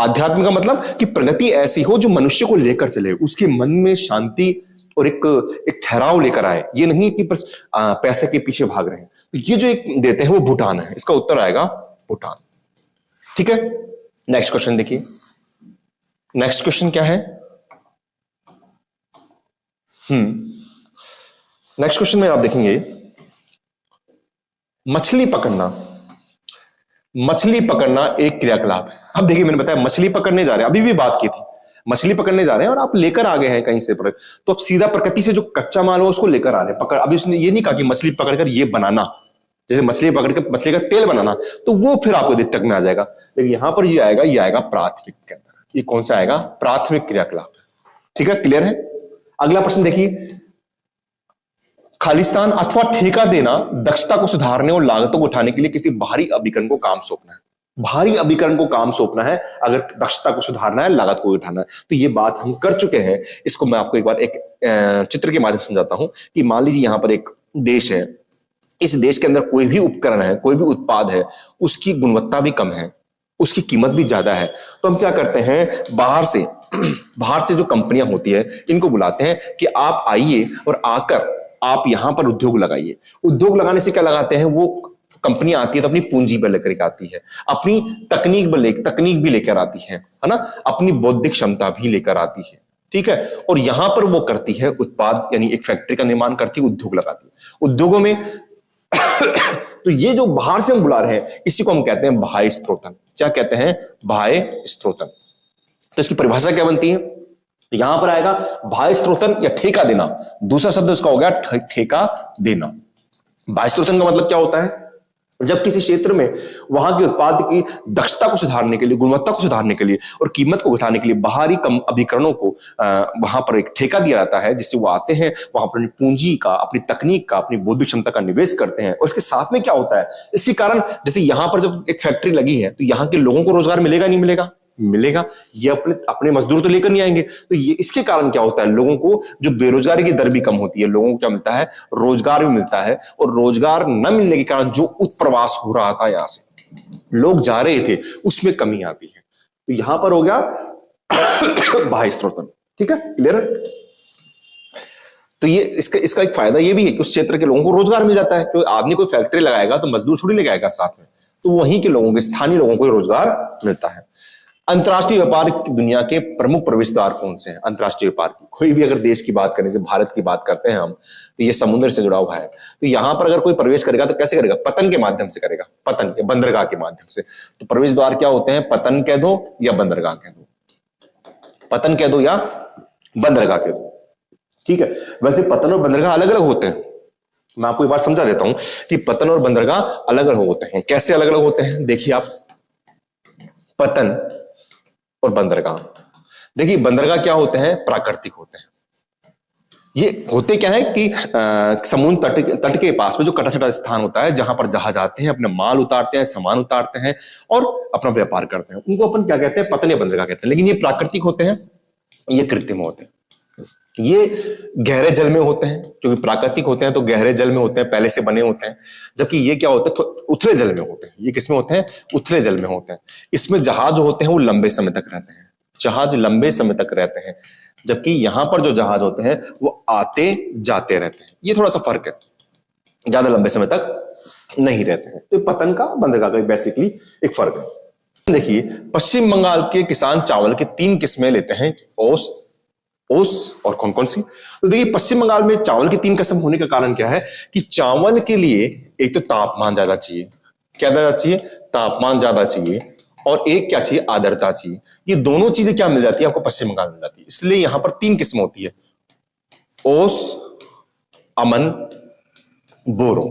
आध्यात्मिक का मतलब कि प्रगति ऐसी हो जो मनुष्य को लेकर चले, उसके मन में शांति और एक ठहराव लेकर आए, ये नहीं कि पैसे के पीछे भाग रहे हैं। तो ये जो एक देते हैं वो भूटान है, इसका उत्तर आएगा भूटान। ठीक है, नेक्स्ट क्वेश्चन देखिए। नेक्स्ट क्वेश्चन क्या है? नेक्स्ट क्वेश्चन में आप देखेंगे मछली पकड़ना। मछली पकड़ना एक क्रियाकलाप है। अब देखिए मैंने बताया मछली पकड़ने जा रहे हैं, अभी भी बात की थी, मछली पकड़ने जा रहे हैं और आप लेकर आ गए हैं कहीं से पर, तो अब सीधा प्रकृति से जो कच्चा माल हो उसको लेकर आ रहे हैं पकड़। अभी उसने ये नहीं कहा कि मछली पकड़कर ये बनाना, जैसे मछली पकड़ के मछली का तेल बनाना, तो वो फिर आपको दिक्कत में आ जाएगा। लेकिन यहां पर ये आएगा प्राथमिक के अंदर। ये कौन सा आएगा? प्राथमिक क्रियाकलाप। ठीक है, क्लियर है? अगला प्रश्न देखिए, खालिस्तान अथवा ठेका देना दक्षता को सुधारने और लागतों को उठाने के लिए किसी बाहरी अभिकरण को काम सौंपना है। भारी अभिकरण को काम सौंपना है अगर दक्षता को सुधारना है, लागत को उठाना है। तो ये बात हम कर चुके हैं, इसको मैं आपको एक बार एक चित्र के माध्यम से समझाता हूं कि मान लीजिए यहां पर एक देश है, इस देश के अंदर कोई भी उपकरण है, कोई भी उत्पाद है, उसकी गुणवत्ता भी कम है, उसकी कीमत भी ज्यादा है। तो हम क्या करते हैं, बाहर से जो कंपनियां होती है इनको बुलाते हैं कि आप आइए और आकर आप यहां पर उद्योग लगाइए। उद्योग लगाने से क्या लगाते हैं, वो कंपनियां आती है तो अपनी पूंजी पर लेकर आती है, अपनी तकनीक भी लेकर आती है ना, अपनी बौद्धिक क्षमता भी लेकर आती है। ठीक है, और यहां पर वो करती है उत्पाद, यानी एक फैक्ट्री का निर्माण करती है, उद्योग लगाती है। उद्योगों में तो ये जो बाहर से हम बुला रहे हैं इसी को हम कहते हैं बाह्य स्त्रोतन। क्या कहते हैं? बाह्य स्त्रोतन। तो इसकी परिभाषा क्या बनती है? यहां पर आएगा बाह्य स्त्रोतन या ठेका देना। दूसरा शब्द उसका हो गया ठेका देना। बाह्य स्त्रोतन का मतलब क्या होता है? जब किसी क्षेत्र में वहां के उत्पाद की दक्षता को सुधारने के लिए, गुणवत्ता को सुधारने के लिए और कीमत को घटाने के लिए बाहरी अभिकरणों को वहां पर एक ठेका दिया जाता है, जिससे वो आते हैं वहां पर अपनी पूंजी का, अपनी तकनीक का, अपनी बौद्धिक क्षमता का निवेश करते हैं। और इसके साथ में क्या होता है, इसी कारण जैसे यहां पर जब एक फैक्ट्री लगी है तो यहां के लोगों को रोजगार मिलेगा नहीं मिलेगा? मिलेगा। ये अपने मजदूर तो लेकर नहीं आएंगे, तो ये इसके कारण क्या होता है, लोगों को जो बेरोजगारी की दर भी कम होती है, लोगों को क्या मिलता है, रोजगार भी मिलता है। और रोजगार न मिलने के कारण जो उत्प्रवास हो रहा था, यहां से लोग जा रहे थे, उसमें कमी आती है। तो यहां पर हो गया बाह्य स्त्रोतन। ठीक है, क्लियर है? तो ये इसका एक फायदा ये भी है कि उस क्षेत्र के लोगों को रोजगार मिल जाता है, क्योंकि आदमी कोई फैक्ट्री लगाएगा तो मजदूर थोड़ी लेके आएगा साथ में, तो वहीं के लोगों के, स्थानीय लोगों को रोजगार मिलता है। अंतर्राष्ट्रीय व्यापार की दुनिया के प्रमुख प्रवेश द्वार कौन से हैं? अंतर्राष्ट्रीय व्यापार की कोई भी अगर देश की बात करें, जैसे भारत की बात करते हैं हम, तो ये समुद्र से जुड़ा हुआ है। तो यहां पर अगर कोई प्रवेश करेगा तो कैसे करेगा? पतन के माध्यम से करेगा, पतन के, बंदरगाह के माध्यम से। तो प्रवेश द्वार क्या होते हैं? पतन कह दो या बंदरगाह कह दो, पतन कह दो या बंदरगाह कह दो। ठीक है। वैसे पतन और बंदरगाह अलग अलग होते हैं, मैं आपको एक बार समझा देता हूं कि पतन और बंदरगाह अलग अलग होते हैं। कैसे अलग अलग होते हैं, देखिए आप, पतन और बंदरगाह। देखिए बंदरगाह क्या होते हैं, प्राकृतिक होते हैं। ये होते क्या है कि समुद्र तट के पास में जो कटा छटा स्थान होता है, जहां पर जहाज आते हैं, अपने माल उतारते हैं, सामान उतारते हैं और अपना व्यापार करते हैं, उनको अपन क्या कहते हैं, पतन या बंदरगाह कहते हैं। लेकिन ये प्राकृतिक होते हैं, ये कृत्रिम होते हैं। ये गहरे जल में होते हैं, क्योंकि प्राकृतिक होते हैं तो गहरे जल में होते हैं, पहले से बने होते हैं। जबकि ये क्या होते हैं, तो उथले जल में होते हैं। ये किसमें होते हैं, उथले जल में होते हैं। इसमें जहाज जो होते हैं वो लंबे समय तक रहते हैं, जहाज लंबे समय तक रहते हैं। जबकि यहां पर जो जहाज होते हैं वो आते जाते रहते हैं। ये थोड़ा सा फर्क है, ज्यादा लंबे समय तक नहीं रहते हैं। तो पतन का बंदरगाह का बेसिकली एक फर्क है। देखिए पश्चिम बंगाल के किसान चावल की 3 किस्में लेते हैं, ओस, और कौन कौन सी। तो देखिए पश्चिम बंगाल में चावल की 3 किस्म होने का कारण क्या है कि चावल के लिए एक तो तापमान ज्यादा चाहिए, क्या ज्यादा चाहिए, तापमान ज्यादा चाहिए, और एक क्या चाहिए, आर्द्रता चाहिए। ये दोनों चीजें क्या मिल जाती है आपको, पश्चिम बंगाल मिल जाती है। इसलिए यहां पर 3 किस्म होती है, ओस, अमन, बोरो।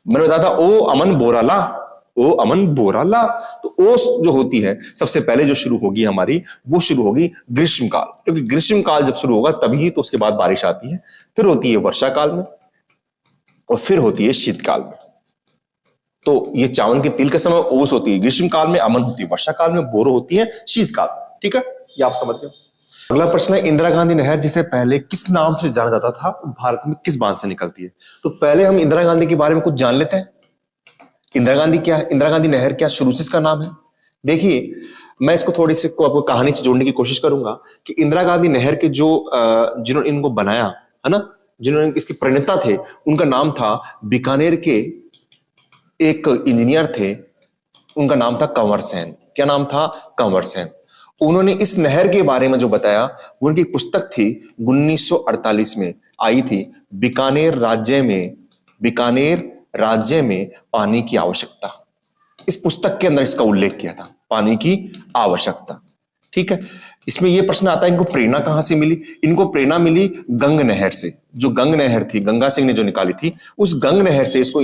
मैंने बताया था ओ अमन बोराला, ओ अमन बोराला। तो ओस जो होती है सबसे पहले जो शुरू होगी हमारी, वो शुरू होगी ग्रीष्मकाल, क्योंकि ग्रीष्मकाल जब शुरू होगा तभी तो उसके बाद बारिश आती है। फिर होती है वर्षा काल में, और फिर होती है शीतकाल में। तो ये चावल की तिल के समय ओस होती है ग्रीष्मकाल में, अमन होती है वर्षा काल में, बोरो होती है शीतकाल। ठीक है, ये आप समझ गए। अगला प्रश्न है, इंदिरा गांधी नहर जिसे पहले किस नाम से जाना जाता था, भारत में किस बांध से निकलती है। तो पहले हम इंदिरा गांधी के बारे में कुछ जान लेते हैं। इंदिरा गांधी क्या है, इंदिरा गांधी नहर क्या शुरू से इसका नाम है। देखिए मैं इसको थोड़ी सी आपको कहानी से जोड़ने की कोशिश करूंगा कि इंदिरा गांधी नहर के जो जिन्होंने इनको बनाया है ना, जिन्होंने इसके प्रणेता थे, उनका नाम था, बीकानेर के एक इंजीनियर थे, उनका नाम था कंवर सेन। क्या नाम था, कंवर सेन। उन्होंने इस नहर के बारे में जो बताया, वो उनकी पुस्तक थी 1948 में आई थी, बीकानेर राज्य में पानी की आवश्यकता। इस पुस्तक के अंदर इसका उल्लेख किया था, पानी की आवश्यकता। ठीक है, इसमें यह प्रश्न आता है, इनको प्रेरणा कहां से मिली। इनको प्रेरणा मिली गंग नहर से। जो गंग नहर थी, गंगा सिंह ने जो निकाली थी, उस गंग नहर से इनको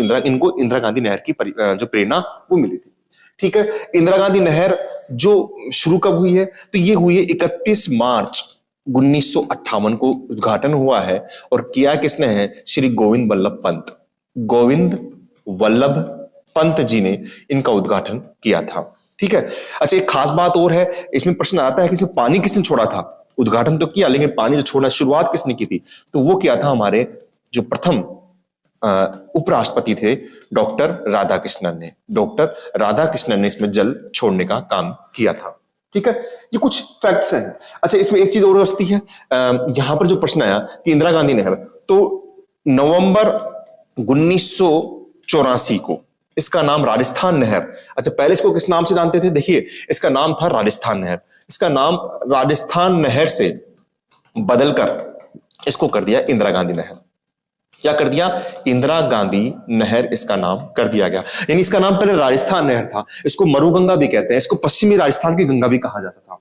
इंदिरा गांधी नहर की जो प्रेरणा वो मिली थी। ठीक है, इंदिरा गांधी नहर जो शुरू कब हुई है, तो ये हुई है 31 मार्च 1958 को उद्घाटन हुआ है, और किया किसने है, श्री गोविंद वल्लभ पंत जी ने इनका उद्घाटन किया था। ठीक है, अच्छा एक खास बात और है, इसमें प्रश्न आता है कि इसमें पानी किसने छोड़ा था। उद्घाटन तो किया, लेकिन पानी जो छोड़ना शुरुआत किसने की थी, तो वो किया था हमारे जो प्रथम उपराष्ट्रपति थे, डॉक्टर राधाकृष्णन ने इसमें जल छोड़ने का काम किया था। ठीक है, ये कुछ फैक्ट्स हैं। अच्छा इसमें एक चीज और हंसती है, यहां पर जो प्रश्न आया कि इंदिरा गांधी नहर, तो नवंबर 1984 को इसका नाम राजस्थान नहर। अच्छा पहले इसको किस नाम से जानते थे, देखिए इसका नाम था राजस्थान नहर। इसका नाम राजस्थान नहर से बदलकर इसको कर दिया इंदिरा गांधी नहर। क्या कर दिया, इंदिरा गांधी नहर इसका नाम कर दिया गया। यानी इसका नाम पहले राजस्थान नहर था, इसको मरुगंगा भी कहते हैं, इसको पश्चिमी राजस्थान की गंगा भी कहा जाता था।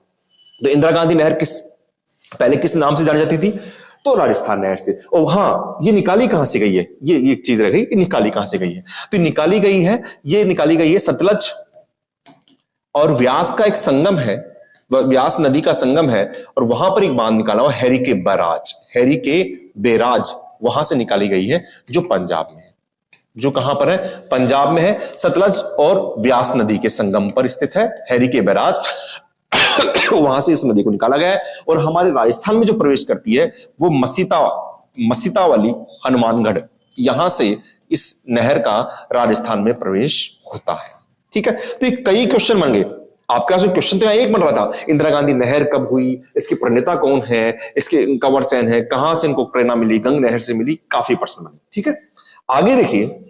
तो इंदिरा गांधी नहर पहले किस नाम से जानी जाती थी, तो राजस्थान नहर से। और हाँ, ये निकाली कहां से गई है, ये एक चीज रह गई, निकाली कहां से गई है, तो निकाली गई है सतलज और व्यास का एक संगम है, व्यास नदी का संगम है, और वहां पर एक बांध निकाला हुआ हैरी के बैराज, वहां से निकाली गई है, जो पंजाब में है। जो कहां पर है, पंजाब में है, सतलज और व्यास नदी के संगम पर स्थित है हैरी के बैराज। वहां से इस नदी को निकाला गया है, और हमारे राजस्थान में जो प्रवेश करती है वो मसीता वाली हनुमानगढ़, यहां से इस नहर का राजस्थान में प्रवेश होता है। ठीक है, तो ये कई क्वेश्चन बन गए आपके पास। क्वेश्चन तो एक बन रहा था, इंदिरा गांधी नहर कब हुई, इसके प्रणेता कौन है, इसके कंवर सेन है, कहां से इनको प्रेरणा मिली, गंग नहर से मिली, काफी प्रश्न बने। ठीक है, आगे देखिए,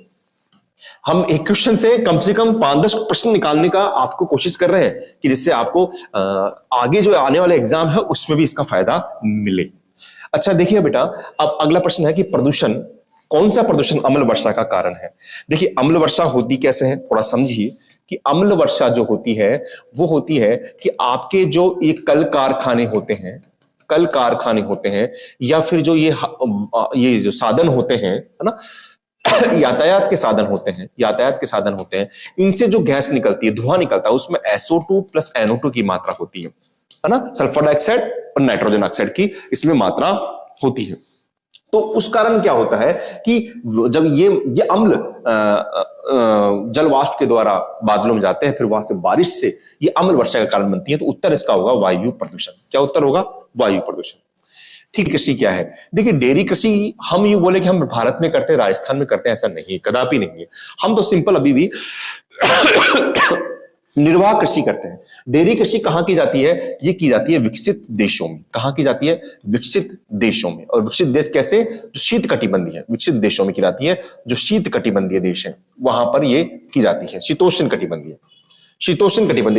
हम एक क्वेश्चन से कम 5-10 प्रश्न निकालने का आपको कोशिश कर रहे हैं, कि जिससे आपको आगे जो आने वाले एग्जाम है उसमें भी इसका फायदा मिले। अच्छा देखिए बेटा, अब अगला प्रश्न है कि प्रदूषण, कौन सा प्रदूषण अम्ल वर्षा का कारण है। देखिए अम्ल वर्षा होती कैसे है, थोड़ा समझिए कि अम्ल वर्षा जो होती है वो होती है कि आपके जो ये कल कारखाने होते हैं, कल कारखाने होते हैं, या फिर जो ये जो साधन होते हैं, है ना, यातायात के साधन होते हैं, इनसे जो गैस निकलती है, धुआं निकलता है, उसमें SO2 प्लस NO2 की मात्रा होती है ना, सल्फर डाइऑक्साइड और नाइट्रोजन ऑक्साइड की इसमें मात्रा होती है। तो उस कारण क्या होता है कि जब ये अम्ल जल वाष्प के द्वारा बादलों में जाते हैं, फिर वहां से बारिश से ये अम्ल वर्षा का कारण बनती है, तो उत्तर इसका होगा वायु प्रदूषण। क्या उत्तर होगा? वायु प्रदूषण। ठीक, कृषि क्या है? देखिए, डेयरी कृषि हम ये बोले कि हम भारत में करते हैं, राजस्थान में करते हैं, ऐसा नहीं है, कदापि नहीं है। हम तो सिंपल अभी भी निर्वाह कृषि करते हैं। डेयरी कृषि कहां की जाती है? ये की जाती है विकसित देशों में। कहां की जाती है? विकसित देशों में। और विकसित देश कैसे? जो शीत कटिबंधीय है, विकसित देशों में की जाती है। जो शीत कटिबंधीय देश है वहां पर ये की जाती है। शीतोष्ण कटिबंधीय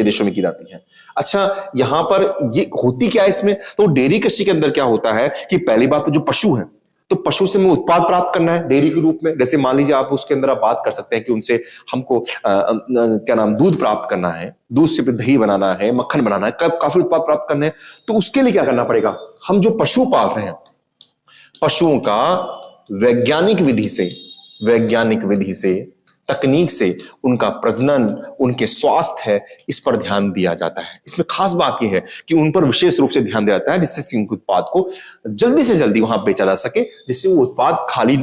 देशों में की जाती है। अच्छा, यहां पर ये होती क्या है इसमें? तो डेयरी कृषि के अंदर क्या होता है कि पहली बात तो जो पशु है, तो पशु से हमें उत्पाद प्राप्त करना है डेयरी के रूप में। जैसे मान लीजिए आप उसके अंदर आप बात कर सकते हैं कि उनसे हमको दूध प्राप्त करना है, दूध से दही बनाना है, मक्खन बनाना है, काफी उत्पाद प्राप्त करने हैं। तो उसके लिए क्या करना पड़ेगा? हम जो पशु पाल रहे हैं, पशुओं का वैज्ञानिक विधि से तकनीक से उनका प्रजनन, उनके स्वास्थ्य है, इस पर ध्यान दिया जाता है। इसमें खास बात यह है कि उन पर विशेष रूप से ध्यान दिया जाता है, जिससे उनके उत्पाद को जल्दी से जल्दी वहां बेचा जा सके, जिससे वो उत्पाद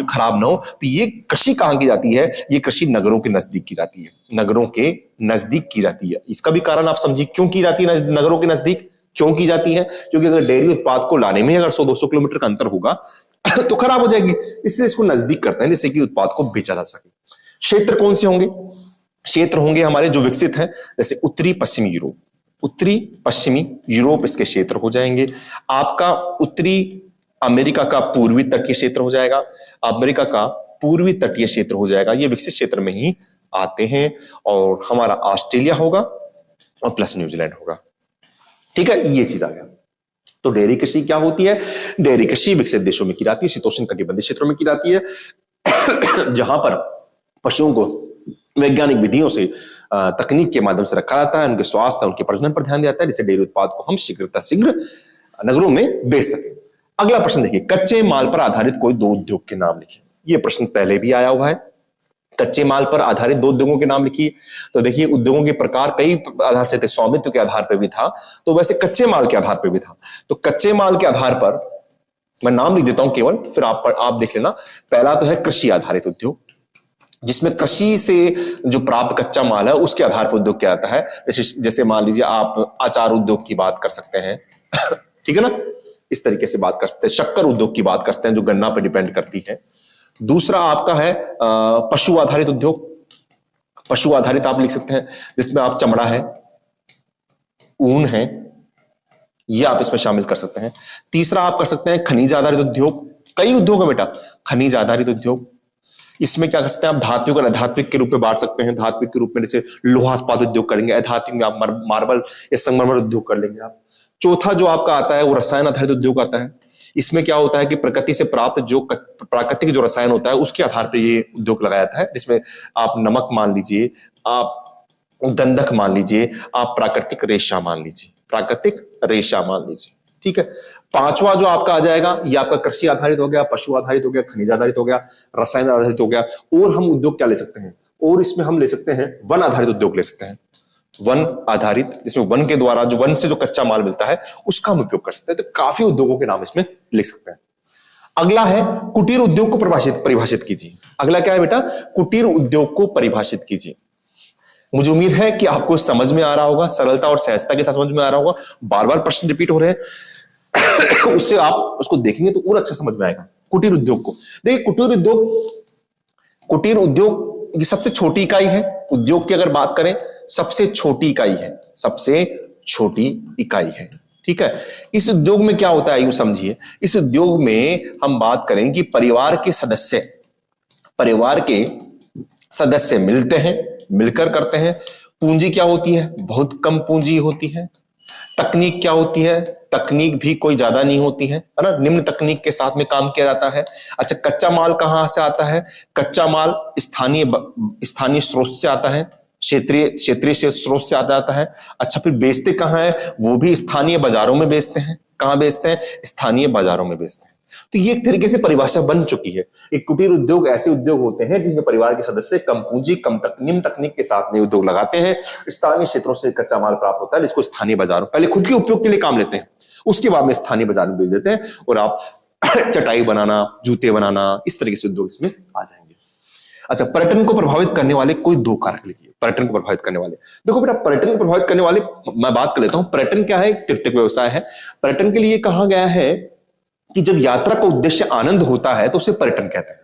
खराब ना हो। तो ये कृषि कहां की जाती है? ये कृषि नगरों के नजदीक की जाती है। नगरों के नजदीक की जाती है। इसका भी कारण आप समझिए क्यों की जाती है नगरों के नजदीक? क्यों की जाती है? क्योंकि अगर डेयरी उत्पाद को लाने में अगर 100-200 किलोमीटर का अंतर होगा तो खराब हो जाएगी, इसलिए इसको नजदीक करते हैं, जिससे कि उत्पाद को बेचा जा सके। क्षेत्र कौन से होंगे? क्षेत्र होंगे हमारे जो विकसित हैं, जैसे उत्तरी पश्चिमी यूरोप इसके क्षेत्र हो जाएंगे। आपका उत्तरी अमेरिका का पूर्वी तटीय क्षेत्र हो जाएगा, अमेरिका का पूर्वी तटीय क्षेत्र हो जाएगा। ये विकसित क्षेत्र में ही आते हैं। और हमारा ऑस्ट्रेलिया होगा और प्लस न्यूजीलैंड होगा। ठीक है, ये चीज आ गया। तो डेयरी कृषि क्या होती है? डेयरी कृषि विकसित देशों में की जाती है, शीतोष्ण कटिबंधीय क्षेत्रों में की जाती है, जहां पर पशुओं को वैज्ञानिक विधियों से तकनीक के माध्यम से रखा जाता है, उनके स्वास्थ्य, उनके प्रजनन पर ध्यान दिया जाता है, जिससे डेयरी उत्पाद को हम शीघ्र नगरों में बेच सके। अगला प्रश्न देखिए, कच्चे माल पर आधारित कोई 2 उद्योग के नाम लिखिए। ये प्रश्न पहले भी आया हुआ है। कच्चे माल पर आधारित 2 उद्योगों के नाम लिखिए। तो देखिए, उद्योगों के प्रकार कई आधार से थे, स्वामित्व के आधार पर भी था, तो वैसे कच्चे माल के आधार पर भी था। तो कच्चे माल के आधार पर मैं नाम लिख देता हूं केवल, फिर आप देख लेना। पहला तो है कृषि आधारित उद्योग, जिसमें कृषि से जो प्राप्त कच्चा माल है उसके आधार पर उद्योग किया जाता है। जैसे मान लीजिए आप अचार उद्योग की बात कर सकते हैं ठीक है ना, इस तरीके से बात कर सकते हैं। शक्कर उद्योग की बात कर सकते हैं, जो गन्ना पर डिपेंड करती है। दूसरा आपका है पशु आधारित उद्योग। पशु आधारित आप लिख सकते हैं, जिसमें आप चमड़ा है, ऊन है, ये आप इसमें शामिल कर सकते हैं। तीसरा आप कर सकते हैं खनिज आधारित उद्योग। कई उद्योग है बेटा, खनिज आधारित उद्योग। इसमें क्या कर सकते हैं आप? धात्विक और अधात्विक के रूप में बांट सकते हैं। धात्विक के रूप में जैसे लोहा इस्पात उद्योग करेंगे, अधात्विक में आप मार्बल या संगमरमर उद्योग कर लेंगे आप। चौथा जो आपका आता है वो रसायन आधारित उद्योग आता है। इसमें क्या होता है कि प्रकृति से प्राप्त जो प्राकृतिक जो रसायन होता है उसके आधार पर ये उद्योग लगाया जाता है, जिसमें आप नमक मान लीजिए, आप गंधक मान लीजिए, आप प्राकृतिक रेशा मान लीजिए। ठीक है। पांचवा जो आपका आ जाएगा, ये आपका कृषि आधारित हो गया, पशु आधारित हो गया, खनिज आधारित हो गया, रसायन आधारित हो गया। और हम उद्योग क्या ले सकते हैं? और इसमें हम ले सकते हैं वन आधारित उद्योग ले सकते हैं। वन आधारित, इसमें वन के द्वारा जो वन से जो कच्चा माल मिलता है उसका हम उपयोग कर सकते हैं। तो काफी उद्योगों के नाम इसमें लिख सकते हैं। अगला है कुटीर उद्योग को परिभाषित कीजिए। अगला क्या है बेटा? कुटीर उद्योग को परिभाषित कीजिए। मुझे उम्मीद है कि आपको समझ में आ रहा होगा, सरलता और सहजता के साथ समझ में आ रहा होगा। बार बार प्रश्न रिपीट हो रहे हैं उससे आप उसको देखेंगे तो और अच्छा समझ में आएगा। कुटीर उद्योग को देखिए, कुटीर उद्योग की सबसे छोटी इकाई है। उद्योग की अगर बात करें, सबसे छोटी इकाई है। ठीक है। इस उद्योग में क्या होता है यूं समझिए, इस उद्योग में हम बात करें कि परिवार के सदस्य मिलते हैं, मिलकर करते हैं। पूंजी क्या होती है? बहुत कम पूंजी होती है। तकनीक क्या होती है? तकनीक भी कोई ज्यादा नहीं होती है ना, निम्न तकनीक के साथ में काम किया जाता है। अच्छा, कच्चा माल कहां से आता है? कच्चा माल स्थानीय स्रोत से आता है, क्षेत्रीय स्रोत से आता है। अच्छा, फिर बेचते कहां है? वो भी स्थानीय बाजारों में बेचते हैं। कहां बेचते हैं? स्थानीय बाजारों में बेचते हैं। तो ये एक तरीके से परिभाषा बन चुकी है। एक कुटीर उद्योग ऐसे उद्योग होते हैं जिनमें परिवार के सदस्य कम पूंजी निम्न तकनीक के साथ में उद्योग लगाते हैं। स्थानीय क्षेत्रों से कच्चा माल प्राप्त होता है जिसको स्थानीय बाजारों पहले खुद के उपयोग के लिए काम लेते हैं, उसके बाद में स्थानीय बाजार में बेच देते हैं और आप चटाई बनाना, जूते बनाना, इस तरीके से उद्योग इसमें आ जाएंगे। अच्छा, पर्यटन को प्रभावित करने वाले कोई दो कारक लिखिए। पर्यटन को प्रभावित करने वाले, देखो बेटा, पर्यटन को प्रभावित करने वाले मैं बात कर लेता हूं। पर्यटन क्या है? एक तृतीयक व्यवसाय है। पर्यटन के लिए कहा गया है कि जब यात्रा का उद्देश्य आनंद होता है तो उसे पर्यटन कहते हैं,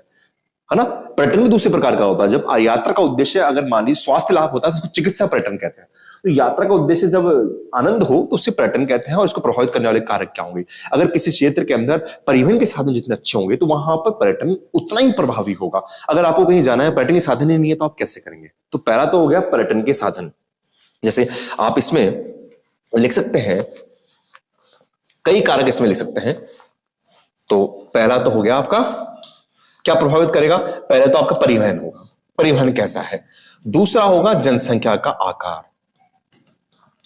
है ना। पर्यटन भी दूसरे प्रकार का होता है। जब यात्रा का उद्देश्य अगर मान लीजिए स्वास्थ्य लाभ होता है तो उसको चिकित्सा पर्यटन कहते हैं। तो यात्रा का उद्देश्य जब आनंद हो तो उससे पर्यटन कहते हैं। और इसको प्रभावित करने वाले कारक क्या होंगे? अगर किसी क्षेत्र के अंदर परिवहन के साधन जितने अच्छे होंगे तो वहां पर पर्यटन उतना ही प्रभावी होगा। अगर आपको कहीं जाना है, पर्यटन के साधन ही नहीं है तो आप कैसे करेंगे? तो पहला तो हो गया पर्यटन के साधन। जैसे आप इसमें लिख सकते हैं, कई कारक इसमें लिख सकते हैं। तो पहला तो हो गया आपका, क्या प्रभावित करेगा? पहले तो आपका परिवहन होगा, परिवहन कैसा है। दूसरा होगा जनसंख्या का आकार,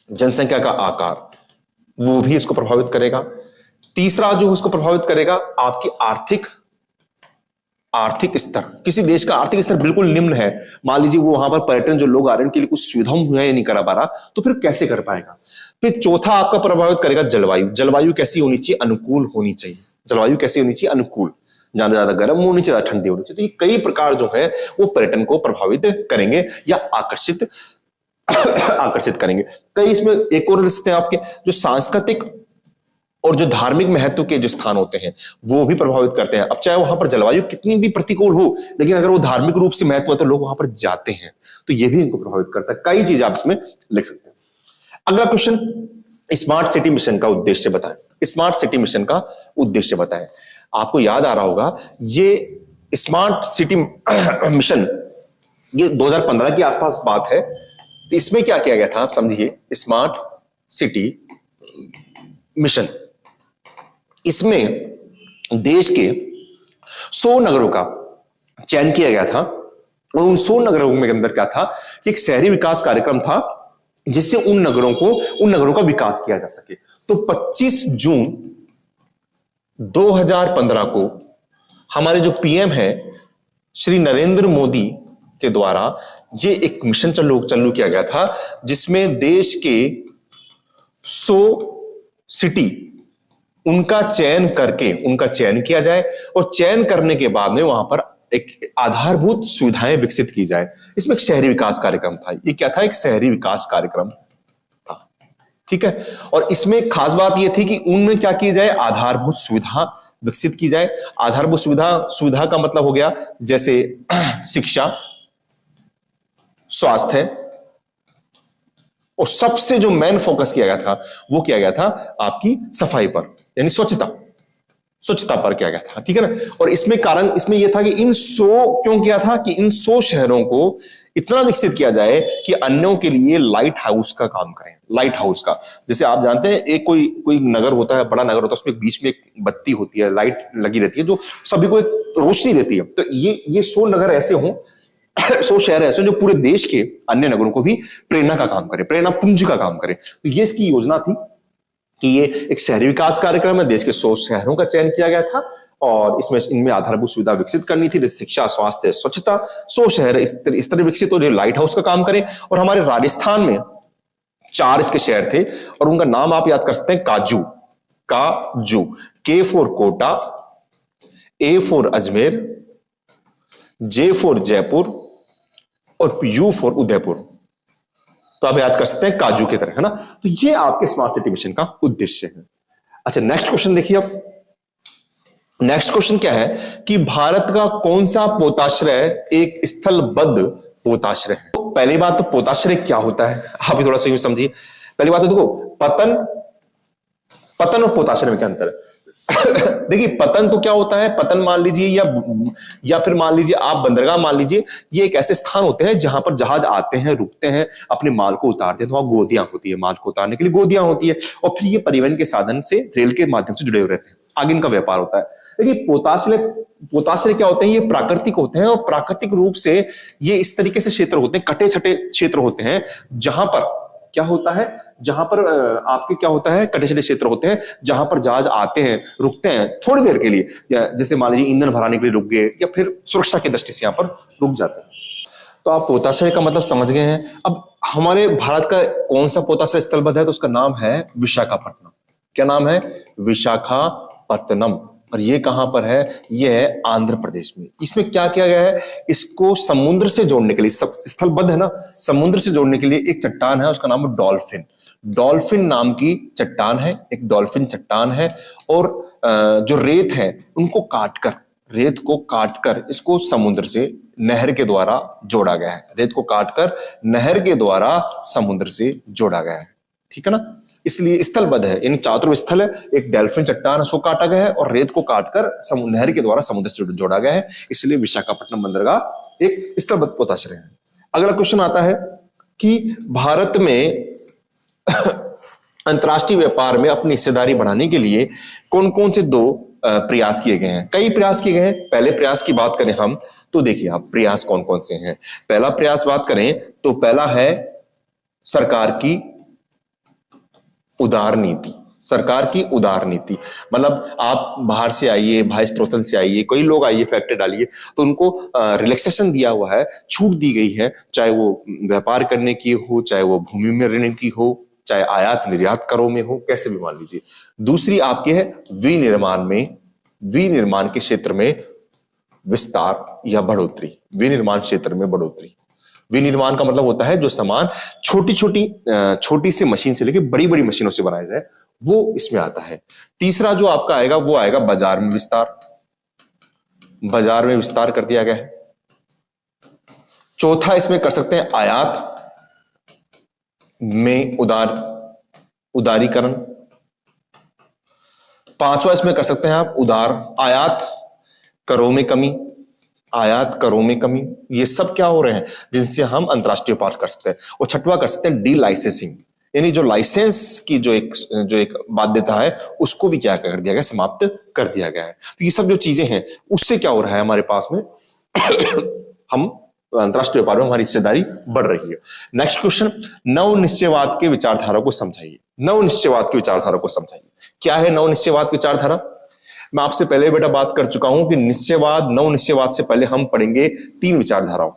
जनसंख्या का आकार वो भी इसको प्रभावित करेगा। तीसरा जो उसको प्रभावित करेगा, आपकी आर्थिक स्तर। किसी देश का आर्थिक स्तर बिल्कुल निम्न है, मान लीजिए वो वहां पर पर्यटन जो लोग आ रहे हैं उनके लिए कुछ सुविधा मुहैया नहीं करा पा रहा, तो फिर कैसे कर पाएगा? फिर चौथा आपका प्रभावित करेगा जलवायु। जलवायु कैसी होनी चाहिए? अनुकूल होनी चाहिए। जलवायु कैसी होनी चाहिए? अनुकूल। ज्यादा गर्म होनी चाहिए, ठंडी होनी चाहिए। तो ये कई प्रकार जो है वो पर्यटन को प्रभावित करेंगे या आकर्षित करेंगे। कई इसमें एक और रिश्ते हैं आपके, जो सांस्कृतिक और जो धार्मिक महत्व के जो स्थान होते हैं वो भी प्रभावित करते हैं। अब चाहे वहां पर जलवायु कितनी भी प्रतिकूल हो, लेकिन अगर वो धार्मिक रूप से महत्व है तो लोग वहां पर जाते हैं, तो ये भी इनको प्रभावित करता है। कई चीजें आप इसमें लिख सकते हैं। अगला क्वेश्चन, स्मार्ट सिटी मिशन का उद्देश्य बताएं। स्मार्ट सिटी मिशन का उद्देश्य बताएं। आपको याद आ रहा होगा, ये स्मार्ट सिटी मिशन ये 2015 के आसपास बात है। तो इसमें क्या किया गया था आप समझिए। स्मार्ट सिटी मिशन, इसमें देश के 100 नगरों का चयन किया गया था और उन 100 नगरों में अंदर क्या था कि एक शहरी विकास कार्यक्रम था जिससे उन नगरों का विकास किया जा सके। तो 25 जून 2015 को हमारे जो पीएम है श्री नरेंद्र मोदी के द्वारा ये एक मिशन चालू किया गया था, जिसमें देश के 100 सिटी उनका चयन किया जाए और चयन करने के बाद में वहां पर एक आधारभूत सुविधाएं विकसित की जाए। इसमें एक शहरी विकास कार्यक्रम था। ये क्या था? एक शहरी विकास कार्यक्रम था, ठीक है। और इसमें खास बात यह थी कि उनमें क्या की जाए? आधारभूत सुविधा विकसित की जाए। आधारभूत सुविधा का मतलब हो गया जैसे शिक्षा, स्वास्थ्य, और सबसे जो मेन फोकस किया गया था वो किया गया था आपकी सफाई पर, यानी स्वच्छता पर किया गया था, ठीक है ना। और इसमें कारण इसमें यह था कि इन 100 क्यों किया था कि इन 100 शहरों को इतना विकसित किया जाए कि अन्यों के लिए लाइट हाउस का काम करें। लाइट हाउस का, जैसे आप जानते हैं एक कोई नगर होता है, बड़ा नगर होता है, उसमें बीच में एक बत्ती होती है, लाइट लगी रहती है जो सभी को एक रोशनी देती है। तो ये 100 नगर ऐसे हों, 100 शहर ऐसे जो पूरे देश के अन्य नगरों को भी प्रेरणा का काम करे, प्रेरणा पुंज का काम करे। तो ये इसकी योजना थी कि ये एक शहरी विकास कार्यक्रम है। देश के 100 शहरों का चयन किया गया था और इनमें आधारभूत सुविधा विकसित करनी थी, जैसे शिक्षा, स्वास्थ्य, स्वच्छता। 100 शहर इस तरह विकसित हो जो लाइट हाउस का काम करें। और हमारे राजस्थान में 4 इसके शहर थे और उनका नाम आप याद कर सकते हैं, काजू। K for Kota, A for Ajmer, J for Jaipur और यू फॉर उदयपुर। तो आप याद कर सकते हैं काजू की तरह, है ना। तो ये आपके स्मार्ट सिटी मिशन का उद्देश्य है। अच्छा, नेक्स्ट क्वेश्चन देखिए। अब नेक्स्ट क्वेश्चन क्या है कि भारत का कौन सा पोताश्रय एक स्थलबद्ध पोताश्रय है? तो पहली बात तो पोताश्रय क्या होता है आप भी थोड़ा सा यूं समझिए। पहली बात तो देखो, पतन और पोताश्रय में क्या अंतर है? देखिए, पतन तो क्या होता है, पतन मान लीजिए या फिर मान लीजिए आप बंदरगाह मान लीजिए, ये एक ऐसे स्थान होते हैं जहां पर जहाज आते हैं, रुकते हैं, अपने माल को उतारते हैं। तो वहां गोदियां होती है, माल को उतारने के लिए गोदियां होती है और फिर ये परिवहन के साधन से रेल के माध्यम से जुड़े हुए रहते हैं, आगे इनका व्यापार होता है। देखिए, पोताश्रय क्या होते हैं? ये प्राकृतिक होते हैं और प्राकृतिक रूप से ये इस तरीके से क्षेत्र होते हैं, कटे छटे क्षेत्र होते हैं जहां पर क्या होता है, जहां पर आपके क्या होता है, कटे-छटे क्षेत्र होते हैं जहां पर जहाज आते हैं, रुकते हैं थोड़ी देर के लिए, या जैसे मान लीजिए ईंधन भराने के लिए रुक गए, या फिर सुरक्षा की दृष्टि से यहां पर रुक जाते हैं। तो आप पोताश्रय का मतलब समझ गए हैं। अब हमारे भारत का कौन सा पोताश्रय स्थलबद्ध है, तो उसका नाम है विशाखापट्टनम। क्या नाम है? विशाखापट्टनम। और ये कहां पर है? ये है आंध्र प्रदेश में। इसमें क्या किया गया है, इसको समुद्र से जोड़ने के लिए, स्थलबद्ध है ना, समुद्र से जोड़ने के लिए एक चट्टान है, उसका नाम है डॉल्फिन। डॉल्फिन नाम की चट्टान है, एक डॉल्फिन चट्टान है। और जो रेत है उनको काटकर, रेत को काटकर इसको समुद्र से नहर के द्वारा जोड़ा गया है। रेत को काटकर नहर के द्वारा समुद्र से जोड़ा गया है, ठीक है ना। इसलिए स्थलबद्ध है, इन चातुर्थ स्थल है, एक डेल्फिन चट्टान उसको काटा गया है और रेत को काटकर नहर के द्वारा समुद्र से जोड़ा गया है। इसलिए विशाखापट्टनम बंदरगाह एक स्थलबद्ध पोताश्रय है। अगला क्वेश्चन आता है कि भारत में अंतरराष्ट्रीय व्यापार में अपनी हिस्सेदारी बढ़ाने के लिए कौन कौन से दो प्रयास किए गए हैं? कई प्रयास किए गए हैं। पहले प्रयास की बात करें हम, तो देखिए आप प्रयास कौन कौन से हैं। पहला प्रयास बात करें तो पहला है सरकार की उदार नीति। सरकार की उदार नीति मतलब आप बाहर से आइए, बाह्य स्रोतन से आइए, कोई लोग आइए, फैक्ट्री डालिए, तो उनको रिलैक्सेशन दिया हुआ है, छूट दी गई है, चाहे वो व्यापार करने की हो, चाहे वो भूमि में ऋण की हो, चाहे आयात निर्यात करों में हो, कैसे भी मान लीजिए। दूसरी आपकी है विनिर्माण में, विनिर्माण के क्षेत्र में विस्तार या बढ़ोतरी। विनिर्माण क्षेत्र में बढ़ोतरी। विनिर्माण का मतलब होता है जो सामान छोटी सी मशीन से लेकर बड़ी बड़ी मशीनों से बनाया जाए, वो इसमें आता है। तीसरा जो आपका आएगा वो आएगा बाजार में विस्तार। बाजार में विस्तार कर दिया गया है। चौथा इसमें कर सकते हैं आयात में उदारीकरण। पांचवा इसमें कर सकते हैं आप आयात करों में कमी। आयात करों में कमी, ये सब क्या हो रहे हैं जिनसे हम अंतरराष्ट्रीय व्यापार कर सकते हैं। और छठवा कर सकते हैं डी लाइसेंसिंग, यानी जो लाइसेंस की जो एक बाध्यता है उसको भी क्या कर दिया गया, समाप्त कर दिया गया है। तो ये सब जो चीजें हैं उससे क्या हो रहा है हमारे पास में हम अंतरराष्ट्रीय व्यापार में हमारी हिस्सेदारी बढ़ रही है। नेक्स्ट क्वेश्चन, नव निश्चयवाद के विचारधारा को समझाइए। नव निश्चयवाद की विचारधारा को समझाइए। क्या है नव निश्चयवाद की विचारधारा? मैं आपसे पहले बेटा बात कर चुका हूं कि निश्चयवाद, नव निश्चयवाद से पहले हम पढ़ेंगे तीन विचारधाराओं।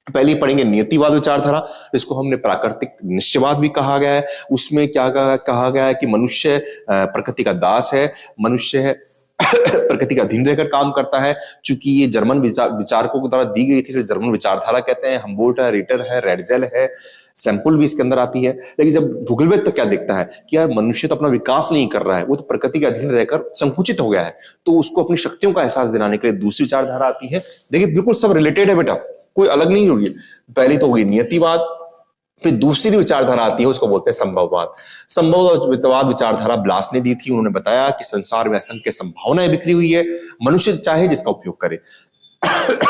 पहले पढ़ेंगे नियतिवाद विचारधारा, जिसको हमने प्राकृतिक निश्चयवाद भी कहा गया है। उसमें क्या कहा गया है कि मनुष्य प्रकृति का दास है, मनुष्य है प्रकृति का अधीन रहकर काम करता है। चूंकि ये जर्मन विचारकों के द्वारा दी गई थी, इसलिए जर्मन विचारधारा कहते हैं। हम्बोल्ट है, रिटर है, रेडजेल है, सैंपल भी इसके अंदर आती है। लेकिन जब भूगोलविद तो क्या देखता है कि यार मनुष्य तो अपना विकास नहीं कर रहा है, वो तो प्रकृति के अधीन रहकर संकुचित हो गया है, तो उसको अपनी शक्तियों का एहसास दिलाने के लिए दूसरी विचारधारा आती है। देखिए बिल्कुल सब रिलेटेड है बेटा, कोई अलग नहीं होगी। पहली तो होगी नियतिवाद, फिर दूसरी विचारधारा आती है उसको बोलते हैं संभववाद। संभववाद विचारधारा ब्लास ने दी थी। उन्होंने बताया कि संसार में असंख्य संभावनाएं बिखरी हुई है, मनुष्य चाहे जिसका उपयोग करे।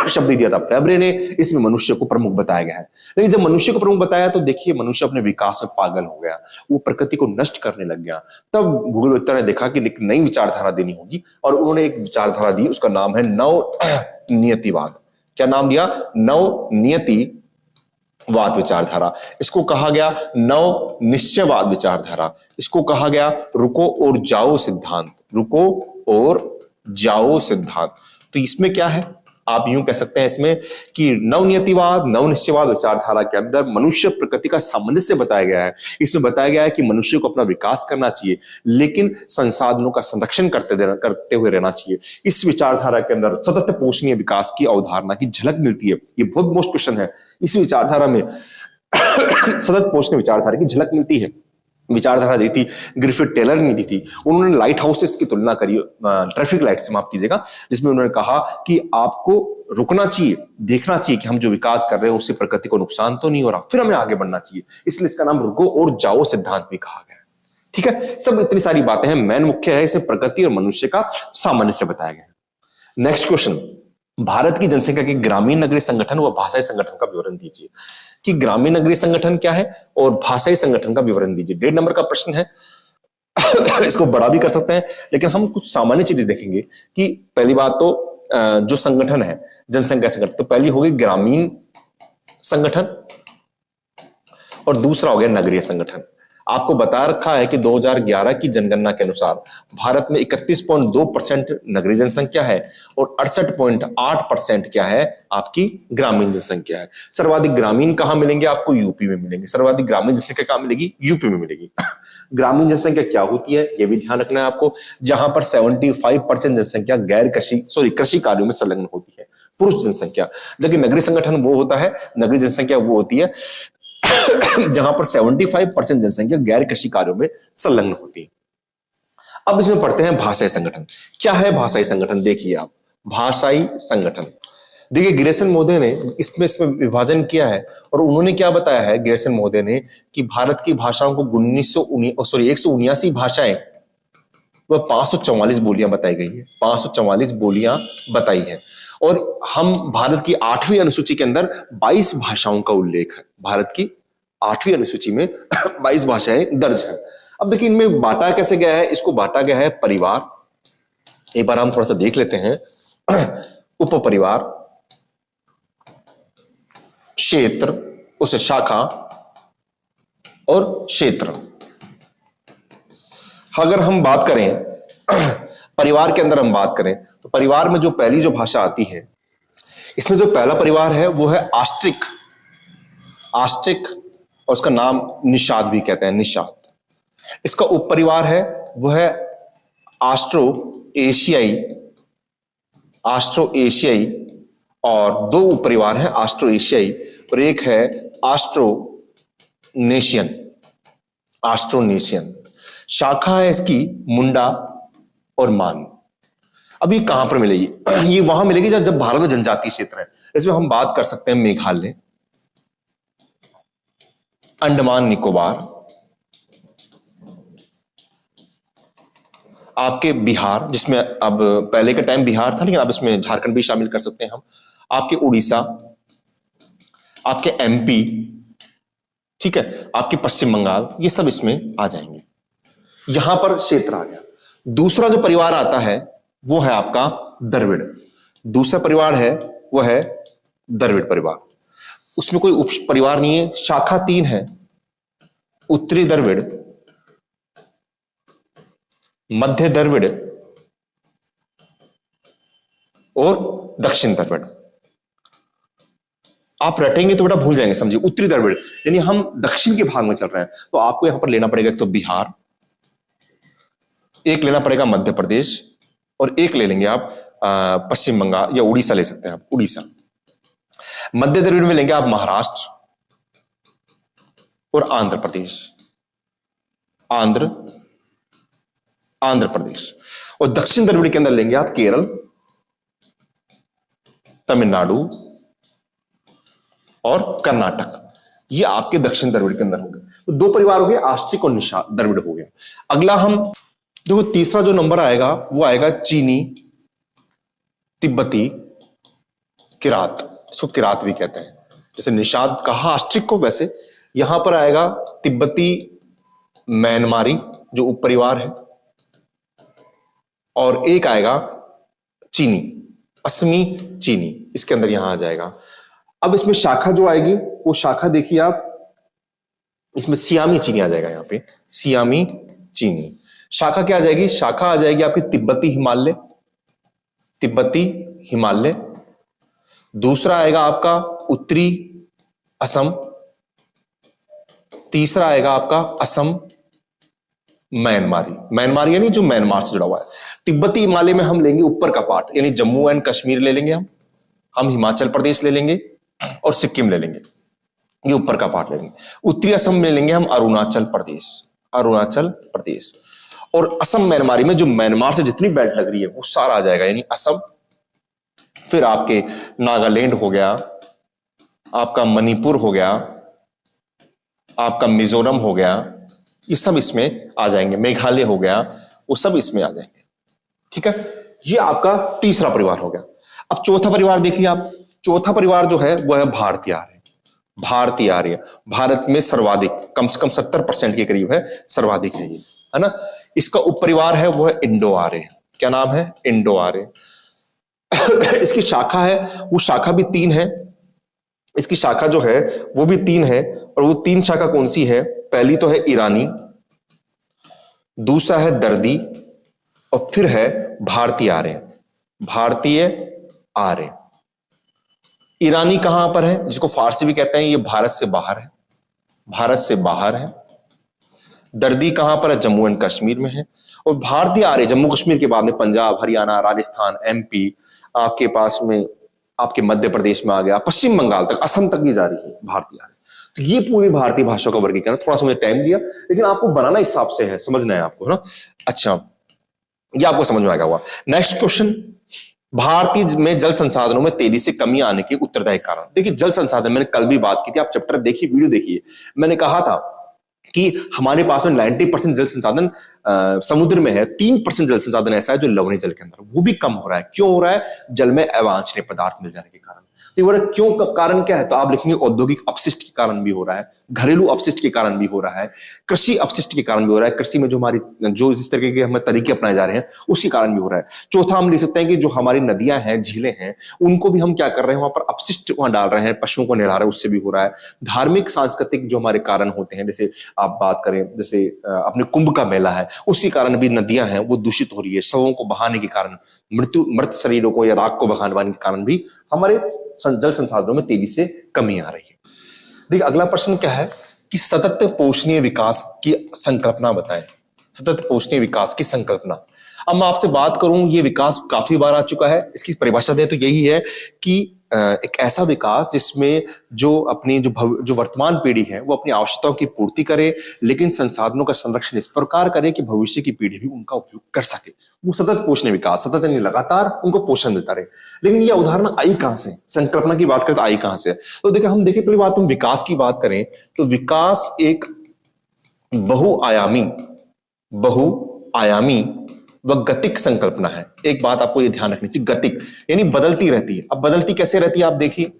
शब्द दिया था फैब्रे ने, इसमें मनुष्य को प्रमुख बताया गया है। लेकिन जब मनुष्य को प्रमुख बताया तो देखिए मनुष्य अपने विकास में पागल हो गया, वो प्रकृति को नष्ट करने लग गया। तब भूगोलवेत्ता ने देखा कि एक नई विचारधारा देनी होगी और उन्होंने एक विचारधारा दी, उसका नाम है नव नियतिवाद। क्या नाम दिया? नव नियतिवाद विचारधारा। इसको कहा गया नव निश्चयवाद विचारधारा। इसको कहा गया रुको और जाओ सिद्धांत। रुको और जाओ सिद्धांत। तो इसमें क्या है, आप यूं कह सकते हैं इसमें कि नवनियतिवाद, नवनिश्चयवाद विचारधारा के अंदर मनुष्य प्रकृति का सामंजस्य बताया गया है। इसमें बताया गया है कि मनुष्य को अपना विकास करना चाहिए, लेकिन संसाधनों का संरक्षण करते हुए रहना चाहिए। इस विचारधारा के अंदर सतत पोषणीय विकास की अवधारणा की झलक मिलती है। ये बहुत मोस्ट क्वेश्चन है। इस विचारधारा में सतत पोषणीय विचारधारा की झलक मिलती है। विचारधारा दी थी ग्रिफिथ टेलर ने दी थी। उन्होंने लाइट हाउसेस की तुलना करी ट्रैफिक लाइट से, माफ कीजिएगा, जिसमें उन्होंने कहा कि आपको रुकना चाहिए, देखना चाहिए कि हम जो विकास कर रहे हैं उससे प्रकृति को नुकसान तो नहीं हो रहा, फिर हमें आगे बढ़ना चाहिए। इसलिए इसका नाम रुको और जाओ सिद्धांत भी कहा गया। ठीक है, सब इतनी सारी बातें हैं। मेन मुख्य है इसमें प्रकृति और मनुष्य का सामंजस्य बताया गया। नेक्स्ट क्वेश्चन, भारत की जनसंख्या के ग्रामीण नगरीय संगठन व भाषाई संगठन का विवरण दीजिए। कि ग्रामीण नगरीय संगठन क्या है और भाषाई संगठन का विवरण दीजिए। 1.5 नंबर का प्रश्न है। इसको बड़ा भी कर सकते हैं, लेकिन हम कुछ सामान्य चीजें देखेंगे कि पहली बात तो जो संगठन है जनसंख्या संगठन, तो पहली होगी ग्रामीण संगठन और दूसरा हो गया नगरीय संगठन। आपको बता रखा है कि 2011 की जनगणना के अनुसार भारत में 31.2% नगरीय जनसंख्या है और 68.8% क्या है आपकी ग्रामीण जनसंख्या है। सर्वाधिक ग्रामीण कहां मिलेंगे आपको? यूपी में मिलेंगे। सर्वाधिक ग्रामीण जनसंख्या कहां मिलेगी? यूपी में मिलेगी। ग्रामीण जनसंख्या क्या होती है यह भी ध्यान रखना है आपको, जहां पर 75% जनसंख्या कृषि कार्यों में संलग्न होती है, पुरुष जनसंख्या। जबकि नगरीय संगठन वो होता है, नगरीय जनसंख्या वो होती है जहां पर 75% जनसंख्या गैर कृषि कार्यों में संलग्न होती है। अब इसमें पढ़ते हैं भाषाई संगठन। क्या है भाषाई संगठन? देखिए आप, भाषाई संगठन, देखिए ग्रेसन महोदय ने इसमें विभाजन किया है और उन्होंने क्या बताया है ग्रेसन महोदय ने कि भारत की भाषाओं को 179 भाषाएं वह 544 बोलियां बताई गई है, 544 बोलियां बताई है। और हम भारत की 8वीं अनुसूची के अंदर 22 भाषाओं का उल्लेख है। भारत की 8वीं अनुसूची में 22 भाषाएं दर्ज है। अब देखिए इनमें बांटा कैसे गया है, इसको बांटा गया है परिवार, एक बार हम थोड़ा सा देख लेते हैं। उप परिवार, क्षेत्र, उसे शाखा और क्षेत्र। अगर हम बात करें परिवार के अंदर हम बात करें तो परिवार में जो पहली जो भाषा आती है, इसमें जो पहला परिवार है वो है आस्ट्रिक, और उसका नाम निषाद भी कहते हैं, निषाद। इसका उप परिवार है वो है आस्ट्रो एशियाई, और दो उप परिवार है आस्ट्रो एशियाई और एक है आस्ट्रोनेशियन। शाखा है इसकी मुंडा और मान। अब ये कहां पर मिलेगी? ये वहां मिलेगी जब भारत में जनजातीय क्षेत्र है। इसमें हम बात कर सकते हैं मेघालय, अंडमान निकोबार, आपके बिहार, जिसमें अब पहले के टाइम बिहार था लेकिन अब इसमें झारखंड भी शामिल कर सकते हैं हम, आपके उड़ीसा, आपके एमपी, ठीक है, आपके पश्चिम बंगाल, ये सब इसमें आ जाएंगे। यहां पर क्षेत्र आ गया। दूसरा जो परिवार आता है वो है आपका द्रविड़। दूसरा परिवार है वो है द्रविड़ परिवार। उसमें कोई उप परिवार नहीं है, शाखा 3 है, उत्तरी द्रविड़, मध्य द्रविड़ और दक्षिण द्रविड़। आप रटेंगे तो बेटा भूल जाएंगे, समझिए। उत्तरी द्रविड़ यानी हम दक्षिण के भाग में चल रहे हैं, तो आपको यहां पर लेना पड़ेगा तो बिहार, एक लेना पड़ेगा मध्य प्रदेश और एक ले लेंगे आप पश्चिम बंगाल या उड़ीसा ले सकते हैं आप, उड़ीसा। मध्य द्रविड़ में लेंगे आप महाराष्ट्र और आंध्र प्रदेश, आंध्र प्रदेश। और दक्षिण द्रविड़ के अंदर लेंगे आप केरल, तमिलनाडु और कर्नाटक। ये आपके दक्षिण द्रविड़ के अंदर हो गए। तो दो परिवार हो गए, आस्ट्रिक और निषाद द्रविड़ हो गया। अगला हम देखो तीसरा जो नंबर आएगा वो आएगा चीनी, तिब्बती, किरात। इसको किरात भी कहते हैं। जैसे निषाद कहा आस्ट्रिक को, वैसे यहां पर आएगा तिब्बती म्यांमारी जो उप परिवार है, और एक आएगा चीनी, असमी चीनी, इसके अंदर यहां आ जाएगा। अब इसमें शाखा जो आएगी वो शाखा देखिए आप, इसमें सियामी चीनी आ जाएगा। यहां पे सियामी चीनी। शाखा क्या आ जाएगी? शाखा आ जाएगी आपकी तिब्बती हिमालय। दूसरा आएगा आपका उत्तरी असम। तीसरा आएगा आपका असम म्यांमारी यानी जो म्यांमार से जुड़ा हुआ है। तिब्बती हिमालय में हम लेंगे ऊपर का पार्ट, यानी जम्मू एंड कश्मीर ले लेंगे हम हिमाचल प्रदेश ले लेंगे और सिक्किम ले लेंगे, ये ऊपर का पार्ट लेंगे। उत्तरी असम में लेंगे हम अरुणाचल प्रदेश। और असम म्यांमारी में जो म्यांमार से जितनी बेल्ट लग रही है वो सारा आ जाएगा, यानी असम। फिर आपके नागालैंड हो गया, आपका मणिपुर हो गया, आपका मिजोरम हो गया, ये सब इसमें आ जाएंगे। मेघालय हो गया, वो सब इसमें आ जाएंगे। ठीक है, ये आपका तीसरा परिवार हो गया। अब चौथा परिवार देखिए आप। चौथा परिवार जो है वो है भारतीय आर्य। भारत में सर्वाधिक, कम से कम 70% के करीब है, सर्वाधिक है ये, है ना। इसका उप परिवार है वो है इंडो आर्य। क्या नाम है? इंडो आर्य। इसकी शाखा है, वो शाखा भी 3 है, इसकी शाखा जो है वो भी 3 है, और वो 3 शाखा कौन सी है? पहली तो है ईरानी, दूसरा है दर्दी और फिर है भारतीय आर्य। भारतीय आर्य। ईरानी कहां पर है, जिसको फारसी भी कहते हैं, ये भारत से बाहर है, भारत से बाहर है। दर्दी कहां पर है? जम्मू एंड कश्मीर में है। और भारतीय आर्य जम्मू कश्मीर के बाद में पंजाब, हरियाणा, राजस्थान, एमपी, आपके पास में आपके मध्य प्रदेश में आ गया, पश्चिम बंगाल तक, असम तक ये जा रही है भारतीय आर्य। तो ये पूरी भारतीय भाषा का वर्गीकरण, थोड़ा सा मुझे टाइम दिया, लेकिन आपको बनाना हिसाब से है, समझना है आपको, है ना। अच्छा, ये आपको समझ में आ गया हुआ। नेक्स्ट क्वेश्चन, भारतीय में जल संसाधनों में तेजी से कमी आने के उत्तरदायी कारण। देखिए, जल संसाधन मैंने कल भी बात की थी, आप चैप्टर देखिए, वीडियो देखिए। मैंने कहा था कि हमारे पास में 90% जल संसाधन समुद्र में है, 3% जल संसाधन ऐसा है जो लवणीय जल के अंदर, वो भी कम हो रहा है। क्यों हो रहा है? जल में अवांछनीय पदार्थ मिल जाने के कारण। तो ये क्यों का कारण क्या है? तो आप लिखेंगे औद्योगिक अपशिष्ट के कारण भी हो रहा है, घरेलू अपशिष्ट के कारण भी हो रहा है, कृषि अपशिष्ट के कारण भी हो रहा है, कृषि में जो हमारी जो इस तरह के हमें तरीके अपनाए जा रहे हैं उसके कारण भी हो रहा है। चौथा हम लिख सकते हैं कि जो हमारी नदियां हैं, झीलें हैं, उनको भी हम क्या कर रहे हैं, वहां पर अपशिष्ट वहां डाल रहे हैं, पशुओं को नहला रहे हैं, उससे भी हो रहा है। धार्मिक सांस्कृतिक जो हमारे कारण होते हैं, जैसे आप बात करें, जैसे अपने कुंभ का मेला है, उसके कारण भी नदियां हैं वो दूषित हो रही है। शवों को बहाने के कारण, मृत शरीरों को या राख को बहाने के कारण भी हमारे जल संसाधनों में तेजी से कमी आ रही है। देखिए, अगला प्रश्न क्या है कि सतत पोषणीय विकास की संकल्पना बताएं। सतत पोषणीय विकास की संकल्पना। अब मैं आपसे बात करूं, ये विकास काफी बार आ चुका है, इसकी परिभाषा दें तो यही है कि एक ऐसा विकास जिसमें जो अपनी जो वर्तमान पीढ़ी है वो अपनी आवश्यकताओं की पूर्ति करे, लेकिन संसाधनों का संरक्षण इस प्रकार करे कि भविष्य की पीढ़ी भी उनका उपयोग कर सके। वो सतत पोषणीय विकास, सतत यानी लगातार उनको पोषण देता रहे। लेकिन ये उदाहरण आई कहां से? संकल्पना की बात करें तो आई कहां से? तो देखिए, हम देखें, पहली बात हम विकास की बात करें तो विकास एक बहुआयामी व गतिक संकल्पना है। एक बात आपको ये ध्यान रखनी चाहिए, गतिक यानी बदलती रहती है। अब बदलती कैसे रहती है आप देखिए,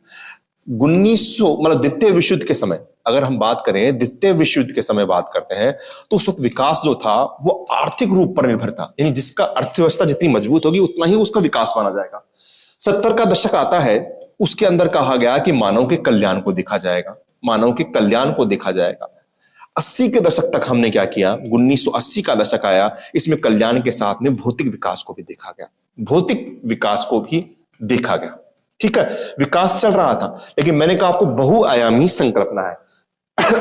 1900 मतलब द्वितीय विश्व युद्ध के समय, अगर हम बात करें द्वितीय विश्व युद्ध के समय बात करते हैं, तो उस वक्त विकास जो था वो आर्थिक रूप पर निर्भर था, यानी जिसका अर्थव्यवस्था जितनी मजबूत होगी उतना ही उसका विकास माना जाएगा। 70 का दशक आता है, उसके अंदर कहा गया कि मानव के कल्याण को देखा जाएगा, मानव के कल्याण को देखा जाएगा। 80 के दशक तक हमने क्या किया, 1980 का दशक आया, इसमें कल्याण के साथ में भौतिक विकास को भी देखा गया, भौतिक विकास को भी देखा गया। ठीक है, विकास चल रहा था, लेकिन मैंने कहा आपको बहुआयामी संकल्पना है।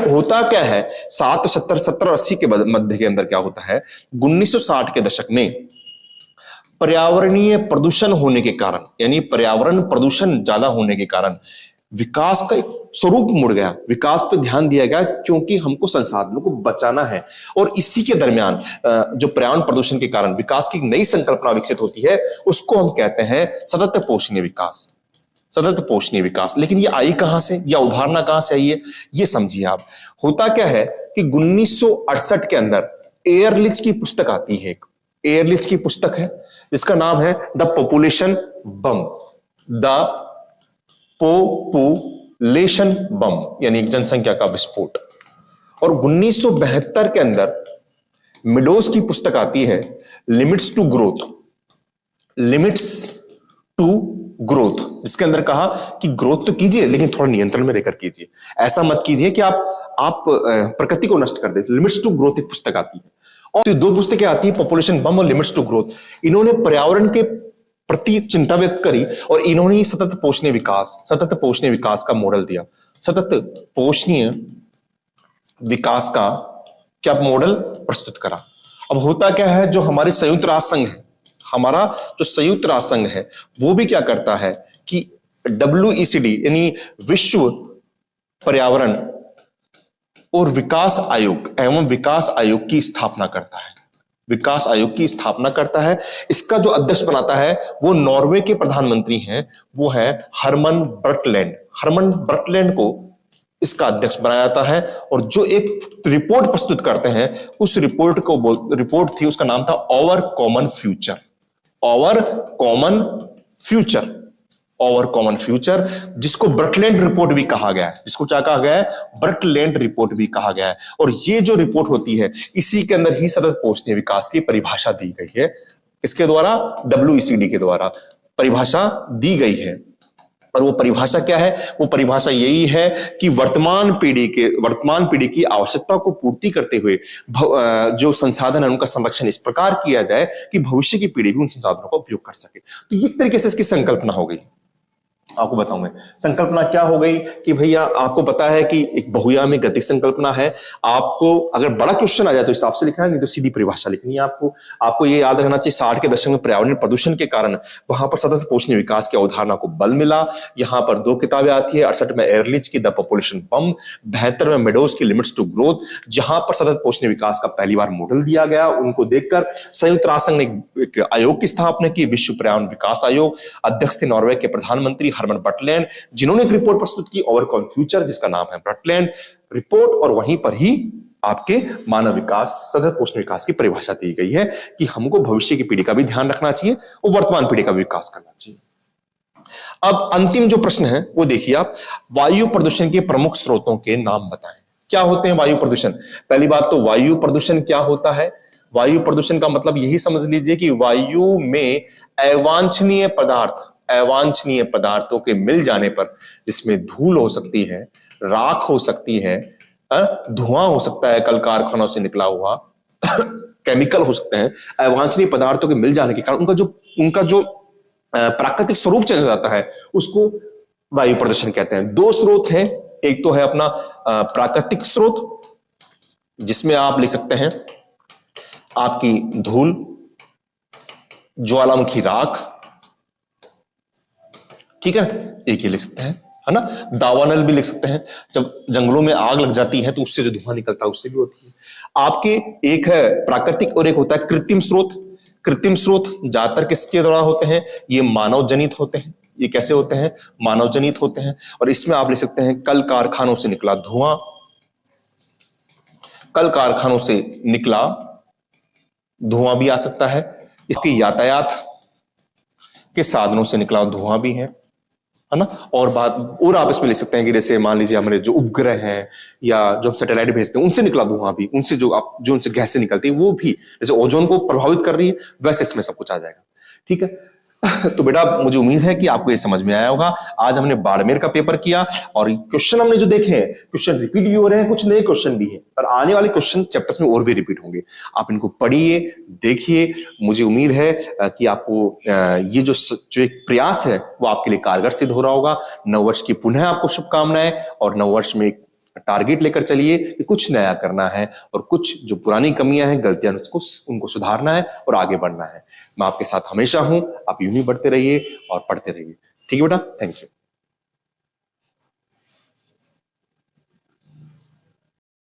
होता क्या है, 70-80 के मध्य के अंदर क्या होता है, 1960 के दशक में पर्यावरणीय प्रदूषण होने के कारण, यानी पर्यावरण प्रदूषण ज्यादा होने के कारण विकास का एक स्वरूप मुड़ गया, विकास पे ध्यान दिया गया, क्योंकि हमको संसाधनों को बचाना है। और इसी के दरमियान जो पर्यावरण प्रदूषण के कारण विकास की एक नई संकल्पना विकसित होती है, उसको हम कहते हैं सतत पोषणीय विकास। सतत पोषणीय विकास। लेकिन ये आई कहां से, या उदाहरण कहां से आई है, ये समझिए आप। होता क्या है कि 1968 के अंदर एयरलिच की पुस्तक आती है, एक एयरलिच की पुस्तक है जिसका नाम है the population bomb, the population bomb, यानी एक जनसंख्या का विस्फोट। और 1972 के अंदर मिडोस की पुस्तक आती है limits to growth, limits to growth, जिसके अंदर कहा कि ग्रोथ तो कीजिए लेकिन थोड़ा नियंत्रण में रहकर कीजिए, ऐसा मत कीजिए कि आप प्रकृति को नष्ट कर दे। लिमिट्स टू ग्रोथ एक पुस्तक आती है, और तो दो पुस्तकें आती है, पॉपुलेशन बम और लिमिट्स टू ग्रोथ। इन्होंने पर्यावरण के प्रति चिंता व्यक्त करी और इन्होंने ही सतत पोषणीय विकास का मॉडल दिया। सतत पोषणीय विकास का क्या मॉडल प्रस्तुत करा। अब होता क्या है, जो हमारे संयुक्त राष्ट्र संघ है, हमारा जो संयुक्त राष्ट्र संघ है, वो भी क्या करता है कि WECD यानी विश्व पर्यावरण और विकास आयोग एवं विकास आयोग की स्थापना करता है, विकास आयोग की स्थापना करता है। इसका जो अध्यक्ष बनाता है वो नॉर्वे के प्रधानमंत्री हैं, वो है हरमन ब्रटलैंड। हरमन ब्रटलैंड को इसका अध्यक्ष बनाया जाता है, और जो एक रिपोर्ट प्रस्तुत करते हैं, उस रिपोर्ट थी, उसका नाम था our common future, our common future, our common future, जिसको ब्रटलैंड रिपोर्ट भी कहा गया है। जिसको क्या कहा गया है, ब्रटलैंड रिपोर्ट भी कहा गया है। और ये जो रिपोर्ट होती है, इसी के अंदर ही सतत पोषणीय विकास की परिभाषा दी गई है। इसके द्वारा WECD के द्वारा परिभाषा दी गई है। और वो परिभाषा क्या है? वो परिभाषा यही है कि वर्तमान पीढ़ी की आवश्यकता को पूर्ति करते हुए जो संसाधन है उनका संरक्षण इस प्रकार किया जाए कि भविष्य की पीढ़ी भी उन संसाधनों का उपयोग कर सके। तो ये तरीके से इसकी संकल्पना हो गई। आपको बताऊं मैं संकल्पना क्या हो गई कि भैया आपको पता है कि एक बहुआयामी गतिक संकल्पना है। आपको अगर बड़ा क्वेश्चन आ जाए तो हिसाब से लिखना है, नहीं तो सीधी परिभाषा लिखनी है। आपको ये याद रखना चाहिए 60 के दशक में पर्यावरण प्रदूषण के कारण वहां पर सतत पोषणीय विकास की अवधारणा को बल मिला। यहां पर 2 किताबें आती है, 68 में एयरलिच की द पॉपुलेशन बम, 72 में मेडोज की लिमिट्स टू ग्रोथ, जहां पर सतत पोषणीय विकास का पहली बार मॉडल दिया गया। उनको देखकर संयुक्त राष्ट्र संघ ने एक आयोग की स्थापना की, विश्व पर्यावरण विकास आयोग। अध्यक्ष थे नॉर्वे के प्रधानमंत्री हरमन बटलैंड, जिन्होंने एक रिपोर्ट प्रस्तुत की ओवरकम फ्यूचर, जिसका नाम है बटलैंड रिपोर्ट। और वहीं पर ही आपके मानव विकास, सतत पोषण विकास की परिभाषा दी गई है कि हमको भविष्य की पीढ़ी का भी ध्यान रखना चाहिए और वर्तमान पीढ़ी का भी विकास करना चाहिए। अब अंतिम जो प्रश्न है वो देखिए आप, वायु प्रदूषण के प्रमुख स्रोतों के नाम बताएं। क्या होते हैं वायु प्रदूषण? पहली बात तो वायु प्रदूषण क्या होता है? वायु प्रदूषण का मतलब यही समझ लीजिए कि वायु में अवांछनीय पदार्थों के मिल जाने पर, जिसमें धूल हो सकती है, राख हो सकती है, धुआं हो सकता है, कल कारखानों से निकला हुआ केमिकल हो सकते हैं, अवांछनीय पदार्थों के मिल जाने के कारण उनका जो प्राकृतिक स्वरूप चला जाता है उसको वायु प्रदूषण कहते हैं। 2 स्रोत हैं, एक तो है अपना प्राकृतिक स्रोत, जिसमें आप लिख सकते हैं आपकी धूल, ज्वालामुखी राख, ठीक है, एक ही लिख सकते हैं, है ना। दावानल भी लिख सकते हैं, जब जंगलों में आग लग जाती है तो उससे जो धुआं निकलता है उससे भी होती है। आपके एक है प्राकृतिक और एक होता है कृत्रिम स्रोत। कृत्रिम स्रोत ज्यादातर किसके द्वारा होते हैं? ये मानव जनित होते हैं। ये कैसे होते हैं? मानव जनित होते हैं। और इसमें आप लिख सकते हैं कल कारखानों से निकला धुआं, कल कारखानों से निकला धुआं भी आ सकता है, इसके यातायात के साधनों से निकला धुआं भी है ना। और आप इसमें लिख सकते हैं कि जैसे मान लीजिए हमारे जो उपग्रह हैं या जो हम सैटेलाइट भेजते हैं उनसे निकला धुआं भी, उनसे जो उनसे गैसें निकलती है वो भी जैसे ओजोन को प्रभावित कर रही है, वैसे इसमें सब कुछ आ जाएगा। ठीक है, तो बेटा मुझे उम्मीद है कि आपको ये समझ में आया होगा। आज हमने बाड़मेर का पेपर किया और क्वेश्चन हमने जो देखे हैं, क्वेश्चन रिपीट भी हो रहे हैं, कुछ नए क्वेश्चन भी हैं, और आने वाले क्वेश्चन चैप्टर्स में और भी रिपीट होंगे। आप इनको पढ़िए, देखिए। मुझे उम्मीद है कि आपको ये जो एक प्रयास है वो आपके लिए कारगर सिद्ध हो रहा होगा। नववर्ष की पुनः आपको शुभकामनाएं, और नववर्ष में एक टारगेट लेकर चलिए कि कुछ नया करना है और कुछ जो पुरानी कमियां हैं, गलतियां, उनको सुधारना है और आगे बढ़ना है। मैं आपके साथ हमेशा हूं, आप यूं ही बढ़ते रहिए और पढ़ते रहिए। ठीक है बेटा, थैंक यू।